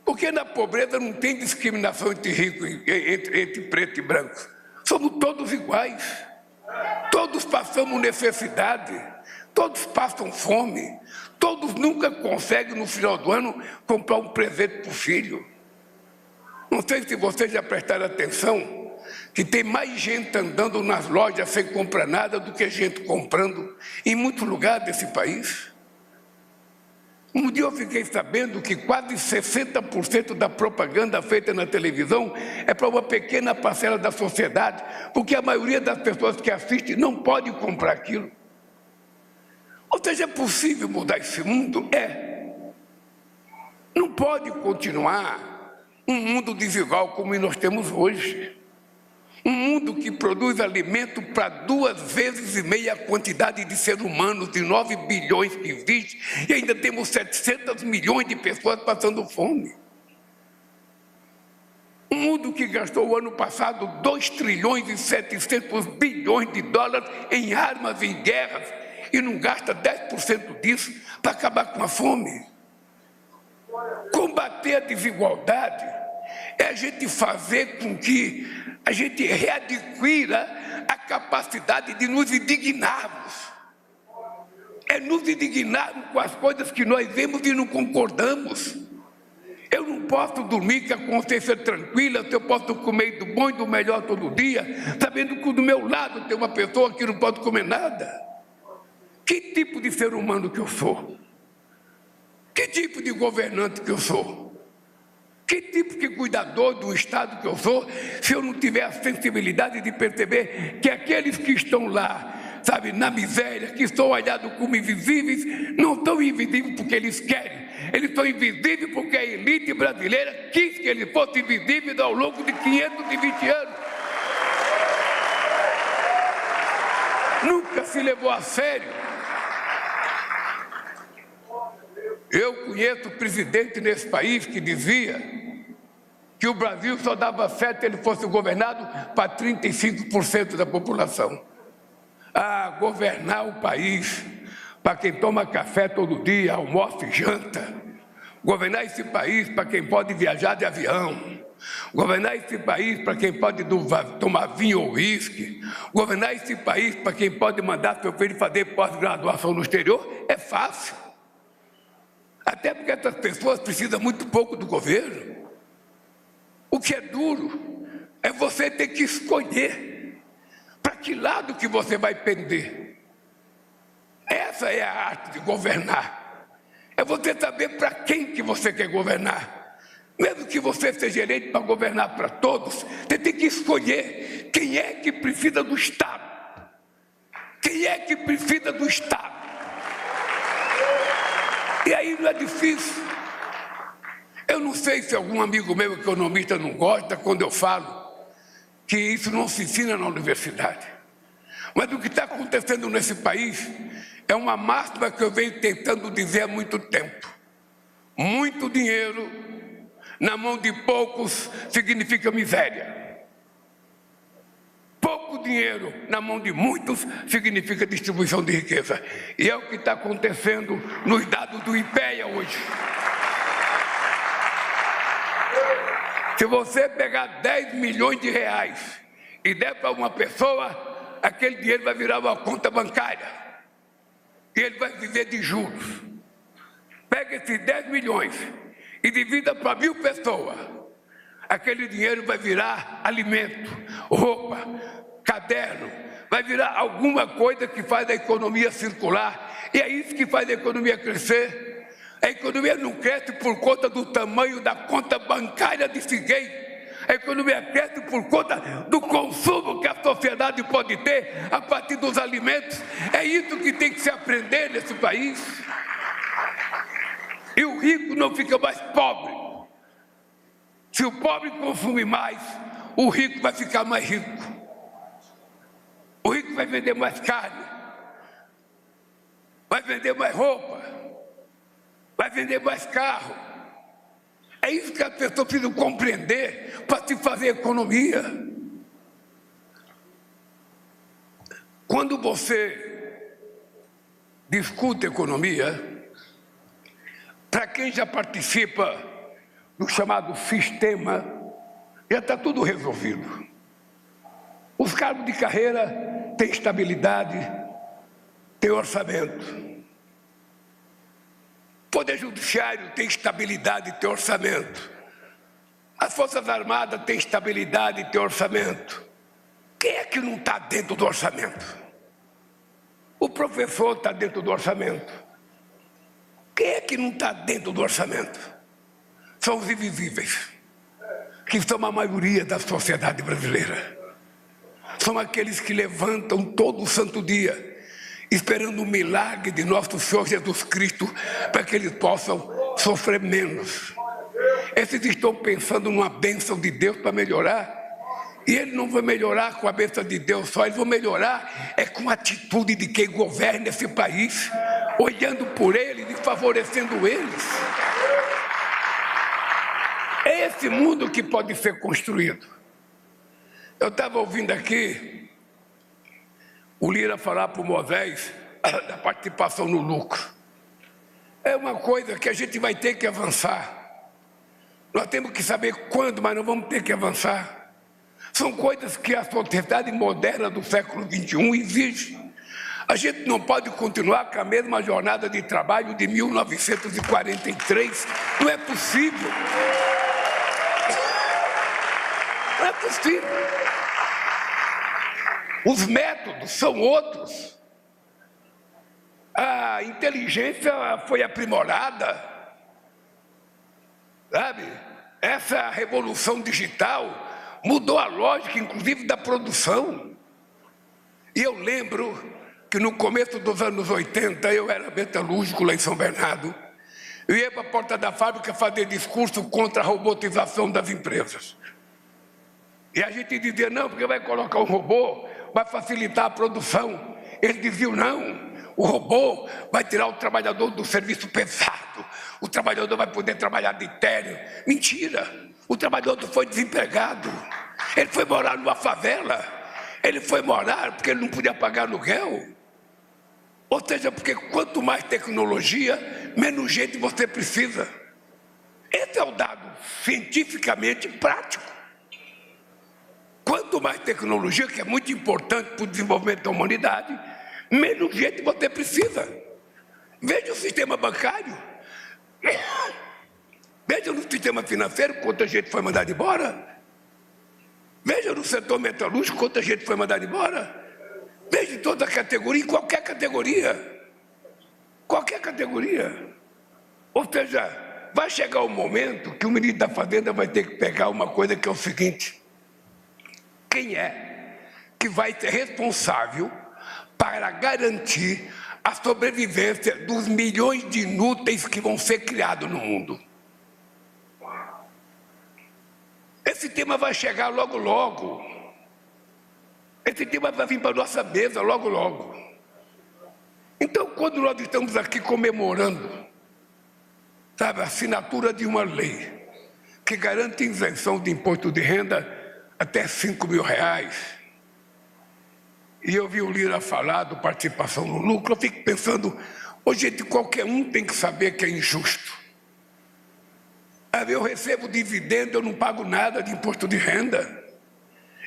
Porque na pobreza não tem discriminação entre ricos, entre preto e branco. Somos todos iguais. Todos passamos necessidade. Todos passam fome. Todos nunca conseguem, no final do ano, comprar um presente para o filho. Não sei se vocês já prestaram atenção que tem mais gente andando nas lojas sem comprar nada do que gente comprando em muitos lugares desse país. Um dia eu fiquei sabendo que quase 60% da propaganda feita na televisão é para uma pequena parcela da sociedade, porque a maioria das pessoas que assistem não pode comprar aquilo. Ou seja, é possível mudar esse mundo? É. pode continuar um mundo desigual como nós temos hoje. Um mundo que produz alimento para 2,5 vezes a quantidade de seres humanos, de 9 bilhões que existe, e ainda temos 700 milhões de pessoas passando fome. Um mundo que gastou o ano passado 2 trilhões e 700 bilhões de dólares em armas e em guerras, e não gasta 10% disso para acabar com a fome. Combater a desigualdade é a gente fazer com que a gente readquira a capacidade de nos indignarmos. É nos indignarmos com as coisas que nós vemos e não concordamos. Eu não posso dormir com a consciência tranquila se eu posso comer do bom e do melhor todo dia, sabendo que do meu lado tem uma pessoa que não pode comer nada. Que tipo de ser humano que eu sou? Que tipo de governante que eu sou? Que tipo de cuidador do Estado que eu sou, se eu não tiver a sensibilidade de perceber que aqueles que estão lá, sabe, na miséria, que estão olhados como invisíveis, não estão invisíveis porque eles querem, eles estão invisíveis porque a elite brasileira quis que eles fossem invisíveis ao longo de 520 anos. Nunca se levou a sério. Eu conheço presidente nesse país que dizia que o Brasil só dava certo se ele fosse governado para 35% da população. Ah, governar o país para quem toma café todo dia, almoça e janta. Governar esse país para quem pode viajar de avião. Governar esse país para quem pode tomar vinho ou uísque. Governar esse país para quem pode mandar seu filho fazer pós-graduação no exterior é fácil. Até porque essas pessoas precisam muito pouco do governo. O que é duro é você ter que escolher para que lado que você vai pender. Essa é a arte de governar. É você saber para quem que você quer governar. Mesmo que você seja eleito para governar para todos, você tem que escolher quem é que precisa do Estado. Quem é que precisa do Estado? E aí não é difícil. Eu não sei se algum amigo meu economista não gosta quando eu falo que isso não se ensina na universidade. Mas o que está acontecendo nesse país é uma máxima que eu venho tentando dizer há muito tempo. Muito dinheiro na mão de poucos significa miséria. Pouco dinheiro na mão de muitos significa distribuição de riqueza. E é o que está acontecendo nos dados do IPEA hoje. Se você pegar 10 milhões de reais e der para uma pessoa, aquele dinheiro vai virar uma conta bancária. E ele vai viver de juros. Pega esses 10 milhões e divida para 1.000 pessoas. Aquele dinheiro vai virar alimento, roupa, caderno, vai virar alguma coisa que faz a economia circular. E é isso que faz a economia crescer. A economia não cresce por conta do tamanho da conta bancária de ninguém. A economia cresce por conta do consumo que a sociedade pode ter a partir dos alimentos. É isso que tem que se aprender nesse país. E o rico não fica mais pobre. Se o pobre consumir mais, o rico vai ficar mais rico. O rico vai vender mais carne, vai vender mais roupa, vai vender mais carro. É isso que as pessoas precisam compreender para se fazer economia. Quando você discute economia, para quem já participa do chamado sistema, já está tudo resolvido. Os cargos de carreira têm estabilidade, têm orçamento. O Poder Judiciário tem estabilidade e tem orçamento. As Forças Armadas têm estabilidade e têm orçamento. Quem é que não está dentro do orçamento? O professor está dentro do orçamento. Quem é que não está dentro do orçamento? São os invisíveis, que são a maioria da sociedade brasileira. São aqueles que levantam todo o santo dia, esperando o milagre de nosso Senhor Jesus Cristo, para que eles possam sofrer menos. Esses estão pensando numa bênção de Deus para melhorar. E ele não vai melhorar com a bênção de Deus só, eles vão melhorar com a atitude de quem governa esse país, olhando por eles e favorecendo eles. É esse mundo que pode ser construído. Eu estava ouvindo aqui o Lira falar para o Moisés da participação no lucro. É uma coisa que a gente vai ter que avançar. Nós temos que saber quando, mas nós vamos ter que avançar. São coisas que a sociedade moderna do século XXI exige. A gente não pode continuar com a mesma jornada de trabalho de 1943. Não é possível. Não é possível. Os métodos são outros. A inteligência foi aprimorada, sabe? Essa revolução digital mudou a lógica, inclusive, da produção. E eu lembro que no começo dos anos 80, eu era metalúrgico lá em São Bernardo. Eu ia para a porta da fábrica fazer discurso contra a robotização das empresas. E a gente dizia, não, porque vai colocar um robô, vai facilitar a produção. Eles diziam, não, o robô vai tirar o trabalhador do serviço pesado. O trabalhador vai poder trabalhar de térreo. Mentira! O trabalhador foi desempregado. Ele foi morar numa favela. Ele foi morar porque ele não podia pagar aluguel. Ou seja, porque quanto mais tecnologia, menos gente você precisa. Esse é o dado cientificamente prático. Quanto mais tecnologia, que é muito importante para o desenvolvimento da humanidade, menos gente você precisa. Veja o sistema bancário. Veja no sistema financeiro quanta gente foi mandada embora. Veja no setor metalúrgico quanta gente foi mandada embora. Veja em toda a categoria, em qualquer categoria. Qualquer categoria. Ou seja, vai chegar um momento que o ministro da Fazenda vai ter que pegar uma coisa que é o seguinte: quem é que vai ser responsável para garantir a sobrevivência dos milhões de inúteis que vão ser criados no mundo? Esse tema vai chegar logo, logo. Esse tema vai vir para a nossa mesa logo, logo. Então, quando nós estamos aqui comemorando, sabe, a assinatura de uma lei que garante isenção de imposto de renda até R$5.000, e eu vi o Lira falar de participação no lucro, eu fico pensando, gente, qualquer um tem que saber que é injusto. Eu recebo dividendo, eu não pago nada de imposto de renda.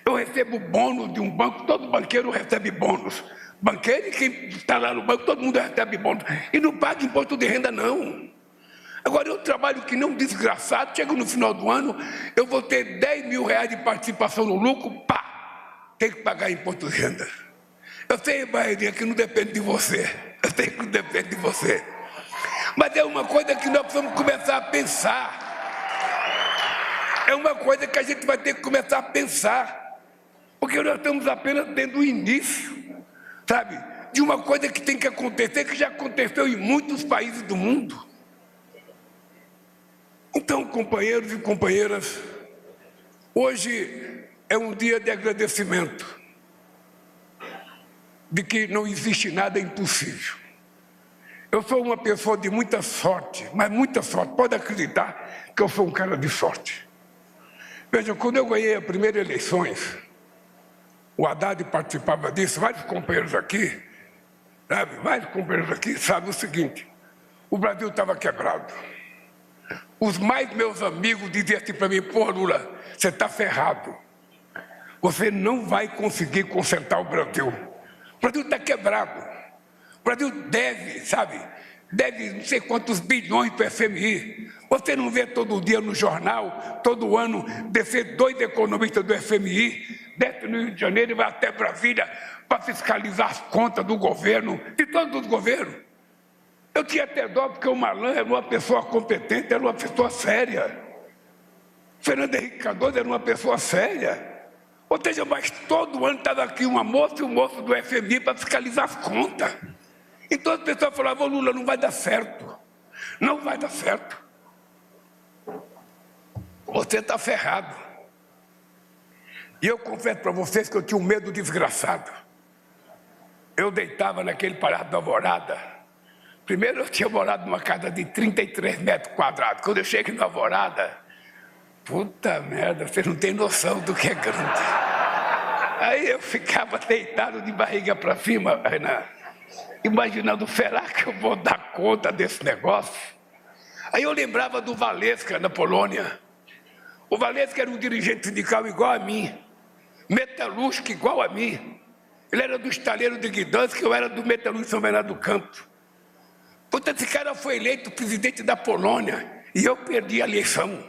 Eu recebo bônus de um banco, todo banqueiro recebe bônus. Banqueiro e quem está lá no banco, todo mundo recebe bônus. E não paga imposto de renda, não. Agora, eu trabalho que nem um desgraçado, chega no final do ano, eu vou ter R$10.000 de participação no lucro, pá, tem que pagar imposto de renda. Eu sei, Bahia, que não depende de você. Eu sei que não depende de você. Mas é uma coisa que nós precisamos começar a pensar. É uma coisa que a gente vai ter que começar a pensar. Porque nós estamos apenas tendo o início, sabe, de uma coisa que tem que acontecer, que já aconteceu em muitos países do mundo. Então, companheiros e companheiras, hoje é um dia de agradecimento, de que não existe nada impossível. Eu sou uma pessoa de muita sorte, mas muita sorte, pode acreditar que eu sou um cara de sorte. Veja, quando eu ganhei as primeiras eleições, o Haddad participava disso, vários companheiros aqui, sabe, sabem o seguinte: o Brasil estava quebrado. Os mais meus amigos diziam assim para mim, pô, Lula, você está ferrado. Você não vai conseguir consertar o Brasil. O Brasil está quebrado. O Brasil deve, sabe, deve não sei quantos bilhões para o FMI. Você não vê todo dia no jornal, todo ano, descer 2 economistas do FMI, desce no Rio de Janeiro e vai até Brasília para fiscalizar as contas do governo, de todos os governos. Eu tinha até dó, porque o Malan era uma pessoa competente, era uma pessoa séria. Fernando Henrique Cardoso era uma pessoa séria. Ou seja, mas todo ano estava aqui uma moça e um moço do FMI para fiscalizar as contas. Então as pessoas falavam, Lula, não vai dar certo. Não vai dar certo. você está ferrado. E eu confesso para vocês que eu tinha um medo desgraçado. Eu deitava naquele Palácio da Alvorada. Primeiro eu tinha morado numa casa de 33 metros quadrados. Quando eu cheguei na Alvorada, puta merda, vocês não têm noção do que é grande. Aí eu ficava deitado de barriga para cima, Renan, imaginando, será que eu vou dar conta desse negócio? Aí eu lembrava do Waleska, na Polônia. O Waleska era um dirigente sindical igual a mim, metalúrgico igual a mim. Ele era do estaleiro de Gdansk, eu era do metalúrgico São Bernardo do Campo. Portanto, esse cara foi eleito presidente da Polônia e eu perdi a eleição.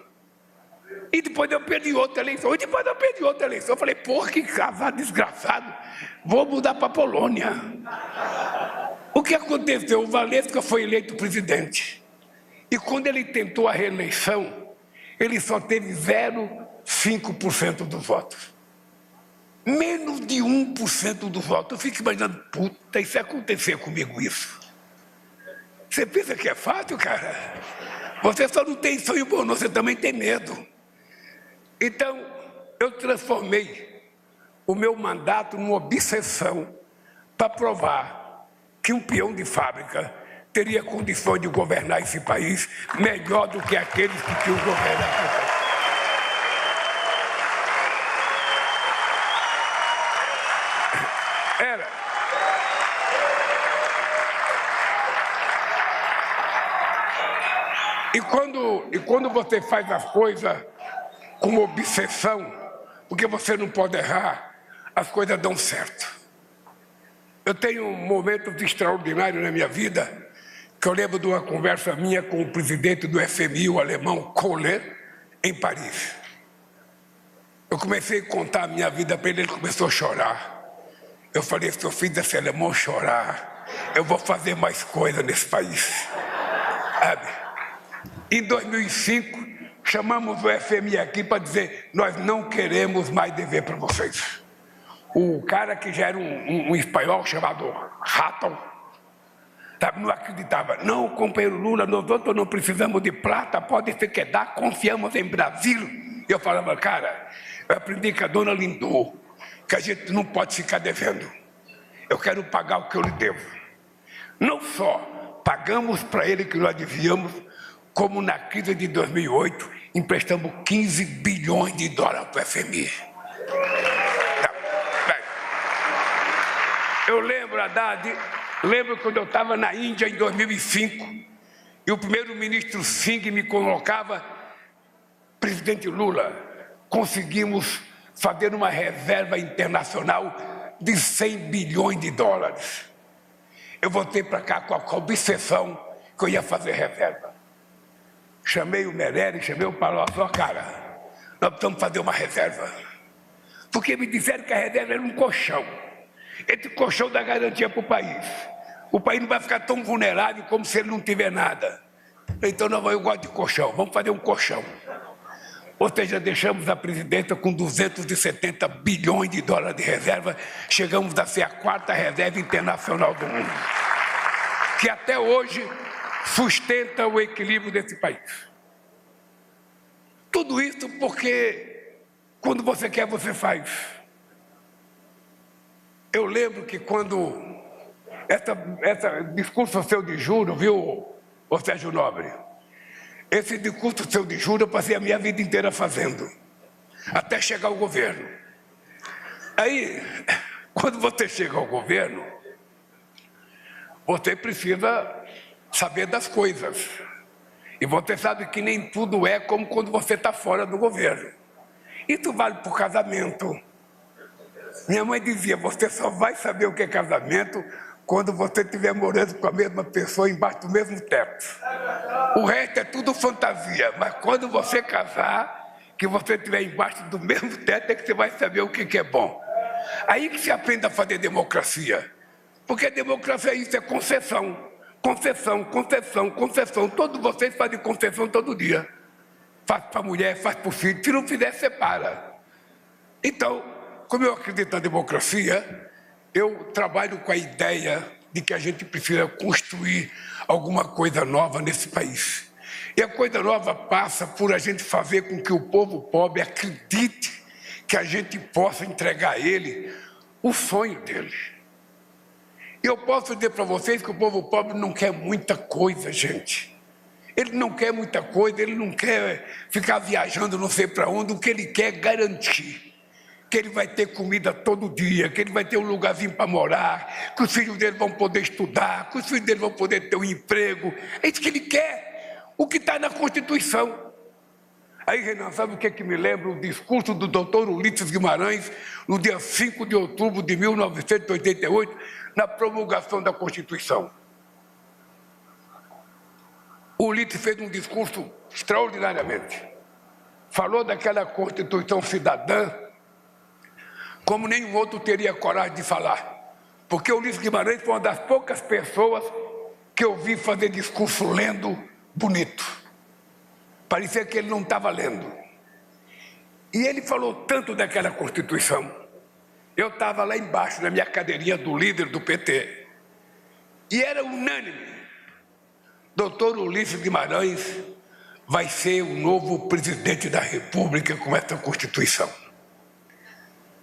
E depois eu perdi outra eleição, Eu falei, porra, que casado desgraçado, vou mudar para a Polônia. O que aconteceu? O Waleska foi eleito presidente. E quando ele tentou a reeleição, ele só teve 0,5% dos votos. Menos de 1% dos votos. Eu fico imaginando, puta, e se acontecer comigo isso? Você pensa que é fácil, cara? Você só não tem sonho bom, você também tem medo. Então, eu transformei o meu mandato numa obsessão para provar que um peão de fábrica teria condições de governar esse país melhor do que aqueles que tinham governado. E quando você faz as coisas com obsessão, porque você não pode errar, as coisas dão certo. Eu tenho momentos extraordinários na minha vida, que eu lembro de uma conversa minha com o presidente do FMI, o alemão Kohler, em Paris. Eu comecei a contar a minha vida para ele, ele começou a chorar. Eu falei, se eu fiz esse alemão chorar, eu vou fazer mais coisa nesse país. Sabe? Em 2005, chamamos o FMI aqui para dizer, nós não queremos mais dever para vocês. O cara que já era um espanhol chamado Hatton, não acreditava. Não, companheiro Lula, nós outros não precisamos de prata, pode ser que dá, confiamos em Brasil. E eu falava, cara, eu aprendi com a dona Lindô, que a gente não pode ficar devendo. Eu quero pagar o que eu lhe devo. Não só pagamos para ele que nós devíamos, como na crise de 2008, emprestamos 15 bilhões de dólares para o FMI. Eu lembro, Haddad, quando eu estava na Índia em 2005, e o primeiro-ministro Singh me colocava, presidente Lula, conseguimos fazer uma reserva internacional de 100 bilhões de dólares. Eu voltei para cá com a obsessão que eu ia fazer reserva. Chamei o Meirelles, chamei o Palocci, falei, cara, nós precisamos fazer uma reserva. Porque me disseram que a reserva era um colchão. Esse colchão dá garantia para o país. O país não vai ficar tão vulnerável como se ele não tiver nada. Então, eu gosto de colchão, vamos fazer um colchão. Ou seja, deixamos a presidenta com 270 bilhões de dólares de reserva, chegamos a ser a 4ª reserva internacional do mundo, que até hoje sustenta o equilíbrio desse país. Tudo isso porque quando você quer, você faz. Eu lembro que quando esse discurso seu de juro, viu, ô Sérgio Nobre? Esse discurso seu de juro eu passei a minha vida inteira fazendo, até chegar ao governo. Aí, quando você chega ao governo, você precisa saber das coisas. E você sabe que nem tudo é como quando você está fora do governo. Isso vale para o casamento. Minha mãe dizia, você só vai saber o que é casamento quando você estiver morando com a mesma pessoa embaixo do mesmo teto. O resto é tudo fantasia, mas quando você casar, que você estiver embaixo do mesmo teto, é que você vai saber o que é bom. Aí que se aprende a fazer democracia. Porque democracia é isso, é concessão. Concessão, concessão, concessão. Todos vocês fazem concessão todo dia. Faz para a mulher, faz para o filho. Se não fizer, separa. Então, como eu acredito na democracia, eu trabalho com a ideia de que a gente precisa construir alguma coisa nova nesse país. E a coisa nova passa por a gente fazer com que o povo pobre acredite que a gente possa entregar a ele o sonho dele. E eu posso dizer para vocês que o povo pobre não quer muita coisa, gente. Ele não quer muita coisa, ele não quer ficar viajando não sei para onde. O que ele quer é garantir que ele vai ter comida todo dia, que ele vai ter um lugarzinho para morar, que os filhos dele vão poder estudar, que os filhos dele vão poder ter um emprego. É isso que ele quer, o que está na Constituição. Aí, Renan, sabe o que é que me lembra? O discurso do doutor Ulisses Guimarães, no dia 5 de outubro de 1988, na promulgação da Constituição. O Ulisses fez um discurso extraordinariamente. Falou daquela Constituição cidadã, como nenhum outro teria coragem de falar. Porque o Ulisses Guimarães foi uma das poucas pessoas que eu vi fazer discurso lendo bonito. Parecia que ele não estava lendo. E ele falou tanto daquela Constituição. Eu estava lá embaixo, na minha cadeirinha do líder do PT. E era unânime. Doutor Ulisses Guimarães vai ser o novo presidente da República com essa Constituição.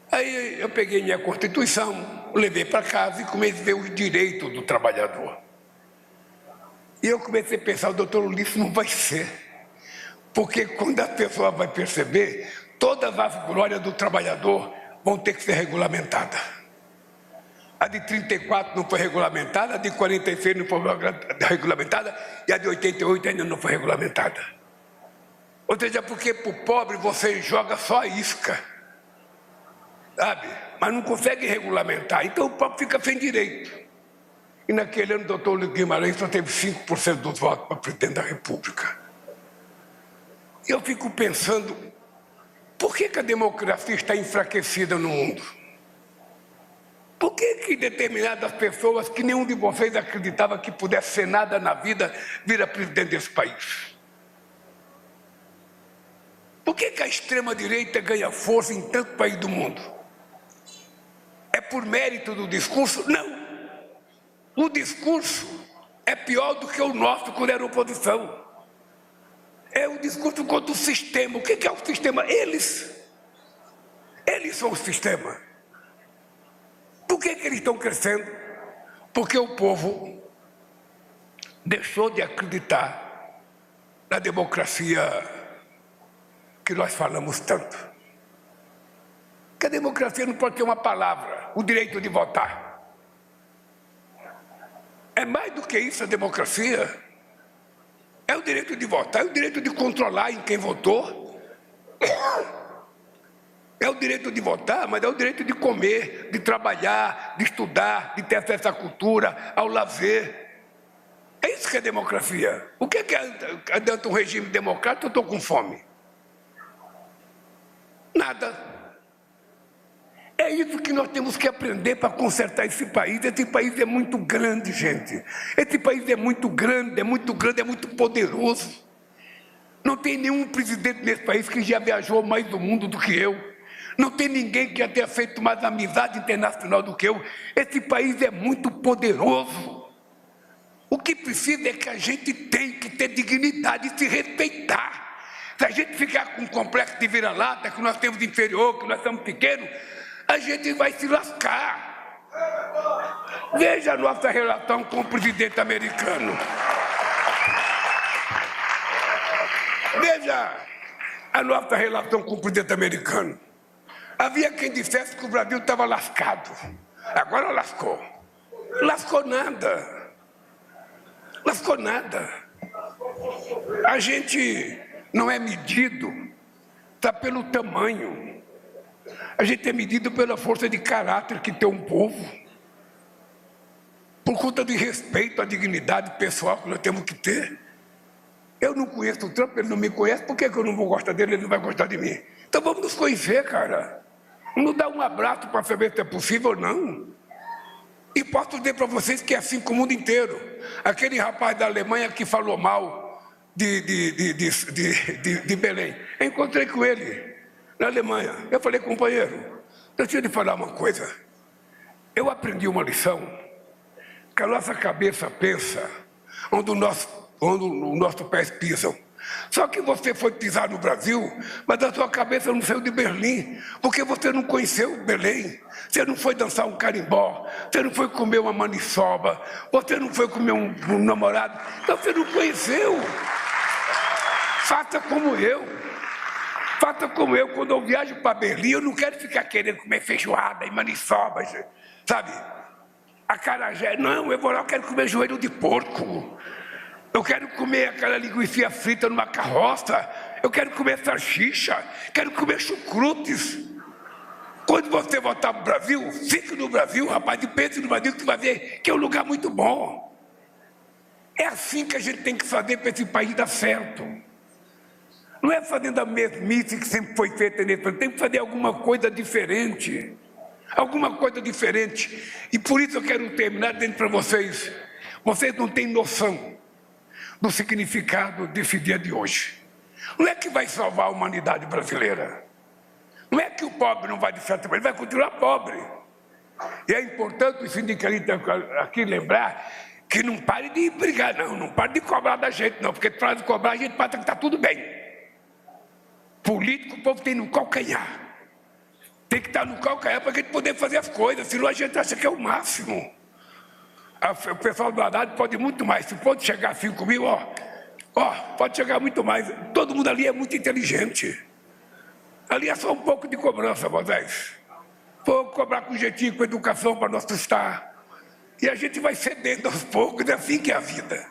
Aí eu peguei minha Constituição, levei para casa e comecei a ver os direitos do trabalhador. E eu comecei a pensar, o doutor Ulisses não vai ser. Porque quando a pessoa vai perceber, todas as glórias do trabalhador vão ter que ser regulamentadas. A de 34 não foi regulamentada, a de 46 não foi regulamentada e a de 88 ainda não foi regulamentada. Ou seja, porque para o pobre você joga só a isca, sabe? Mas não consegue regulamentar, então o pobre fica sem direito. E naquele ano o doutor Guimarães só teve 5% dos votos para presidente da República. E eu fico pensando, por que a democracia está enfraquecida no mundo? Por que determinadas pessoas, que nenhum de vocês acreditava que pudesse ser nada na vida, vira presidente desse país? Por que a extrema-direita ganha força em tanto país do mundo? É por mérito do discurso? Não. O discurso é pior do que o nosso quando era oposição. É o discurso contra o sistema. O que é o sistema? Eles são o sistema. Por que eles estão crescendo? Porque o povo deixou de acreditar na democracia que nós falamos tanto. Que a democracia não pode ter uma palavra, o direito de votar. É mais do que isso a democracia. É o direito de votar, é o direito de controlar em quem votou. É o direito de votar, mas é o direito de comer, de trabalhar, de estudar, de ter acesso à cultura, ao lazer. É isso que é democracia. O que é dentro de um regime democrático? Eu estou com fome. Nada. É isso que nós temos que aprender para consertar esse país. Esse país é muito grande, gente. Esse país é muito grande, é muito poderoso. Não tem nenhum presidente nesse país que já viajou mais do mundo do que eu. Não tem ninguém que já tenha feito mais amizade internacional do que eu. Esse país é muito poderoso. O que precisa é que a gente tem que ter dignidade e se respeitar. Se a gente ficar com um complexo de vira-lata, que nós temos inferior, que nós somos pequenos, a gente vai se lascar. Veja a nossa relação com o presidente americano. Veja a nossa relação com o presidente americano. Havia quem dissesse que o Brasil estava lascado. Agora lascou. Lascou nada. Lascou nada. A gente não é medido, está pelo tamanho. A gente é medido pela força de caráter que tem um povo, por conta de respeito à dignidade pessoal que nós temos que ter. Eu não conheço o Trump, ele não me conhece, por que eu não vou gostar dele, ele não vai gostar de mim? Então vamos nos conhecer, cara. Vamos dar um abraço para saber se é possível ou não. E posso dizer para vocês que é assim com o mundo inteiro. Aquele rapaz da Alemanha que falou mal de Belém, eu encontrei com ele na Alemanha. Eu falei, companheiro, deixa eu te falar uma coisa. Eu aprendi uma lição, que a nossa cabeça pensa onde os nossos pés pisam. Só que você foi pisar no Brasil, mas a sua cabeça não saiu de Berlim, porque você não conheceu Belém. Você não foi dançar um carimbó, você não foi comer uma maniçoba, você não foi comer um namorado, então você não conheceu. Faça como eu. Faça como eu, quando eu viajo para Berlim, eu não quero ficar querendo comer feijoada e maniçoba, sabe? Acarajé, não, eu vou lá, eu quero comer joelho de porco. Eu quero comer aquela linguiça frita numa carroça. Eu quero comer salsicha. Quero comer chucrutes. Quando você voltar para o Brasil, fique no Brasil, rapaz, e pense no Brasil que você vai ver que é um lugar muito bom. É assim que a gente tem que fazer para esse país dar certo. Não é fazendo a mesmice que sempre foi feita nesse país. Tem que fazer alguma coisa diferente. Alguma coisa diferente. E por isso eu quero terminar dizendo para vocês. Vocês não têm noção do significado desse dia de hoje. Não é que vai salvar a humanidade brasileira. Não é que o pobre não vai deixar de trabalhar, ele vai continuar pobre. E é importante o sindicalista aqui lembrar que não pare de brigar, não pare de cobrar da gente, não, porque para de cobrar a gente passa que está tudo bem. Político, o povo tem no calcanhar. Tem que estar no calcanhar para a gente poder fazer as coisas, senão a gente acha que é o máximo. O pessoal do Haddad pode muito mais. Se pode chegar a 5 mil, pode chegar muito mais. Todo mundo ali é muito inteligente. Ali é só um pouco de cobrança, Moisés. Vou cobrar com jeitinho, com educação para nós estar. E a gente vai cedendo aos poucos, é assim que é a vida.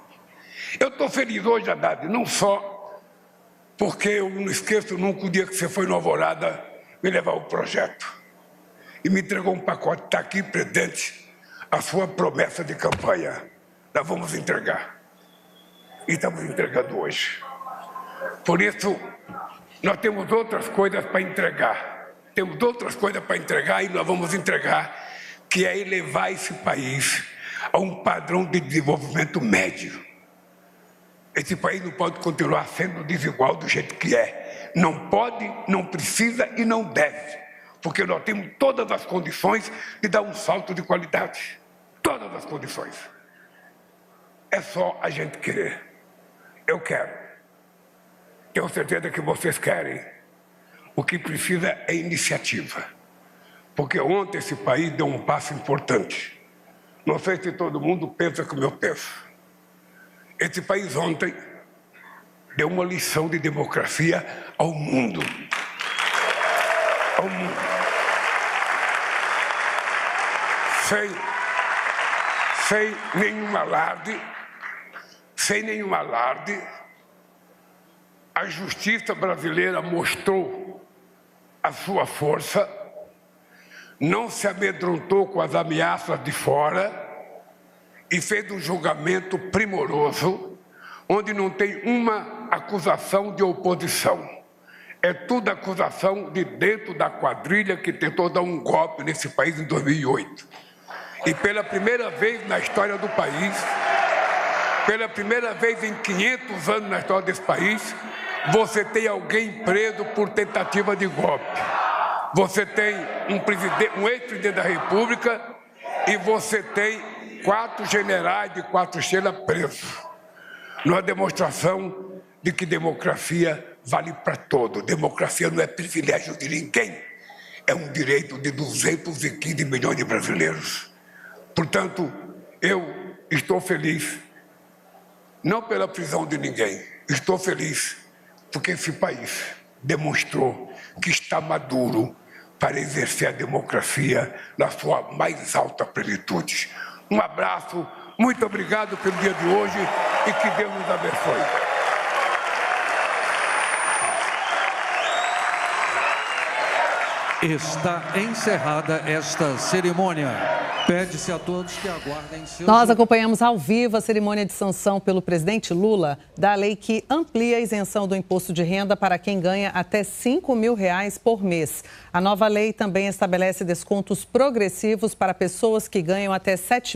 Eu estou feliz hoje, Haddad, não só porque eu não esqueço nunca o dia que você foi no Alvorada me levar o projeto. E me entregou um pacote, está aqui, presidente. A sua promessa de campanha, nós vamos entregar. E estamos entregando hoje. Por isso, nós temos outras coisas para entregar. Temos outras coisas para entregar e nós vamos entregar, que é elevar esse país a um padrão de desenvolvimento médio. Esse país não pode continuar sendo desigual do jeito que é. Não pode, não precisa e não deve. Porque nós temos todas as condições de dar um salto de qualidade. Todas as condições. É só a gente querer. Eu quero. Tenho certeza que vocês querem. O que precisa é iniciativa. Porque ontem esse país deu um passo importante. Não sei se todo mundo pensa como eu penso. Esse país ontem deu uma lição de democracia ao mundo. Ao mundo. Sem nenhum alarde, a justiça brasileira mostrou a sua força, não se amedrontou com as ameaças de fora e fez um julgamento primoroso, onde não tem uma acusação de oposição. É tudo acusação de dentro da quadrilha que tentou dar um golpe nesse país em 2008. E pela primeira vez na história do país, pela primeira vez em 500 anos na história desse país, você tem alguém preso por tentativa de golpe. Você tem um ex-presidente da República e você tem 4 generais de 4 estrelas presos. Numa demonstração de que democracia vale para todos. Democracia não é privilégio de ninguém. É um direito de 215 milhões de brasileiros. Portanto, eu estou feliz, não pela prisão de ninguém, estou feliz porque esse país demonstrou que está maduro para exercer a democracia na sua mais alta plenitude. Um abraço, muito obrigado pelo dia de hoje e que Deus nos abençoe. Está encerrada esta cerimônia. Pede-se a todos que aguardem seus... Nós acompanhamos ao vivo a cerimônia de sanção pelo presidente Lula da lei que amplia a isenção do imposto de renda para quem ganha até R$5 mil por mês. A nova lei também estabelece descontos progressivos para pessoas que ganham até 7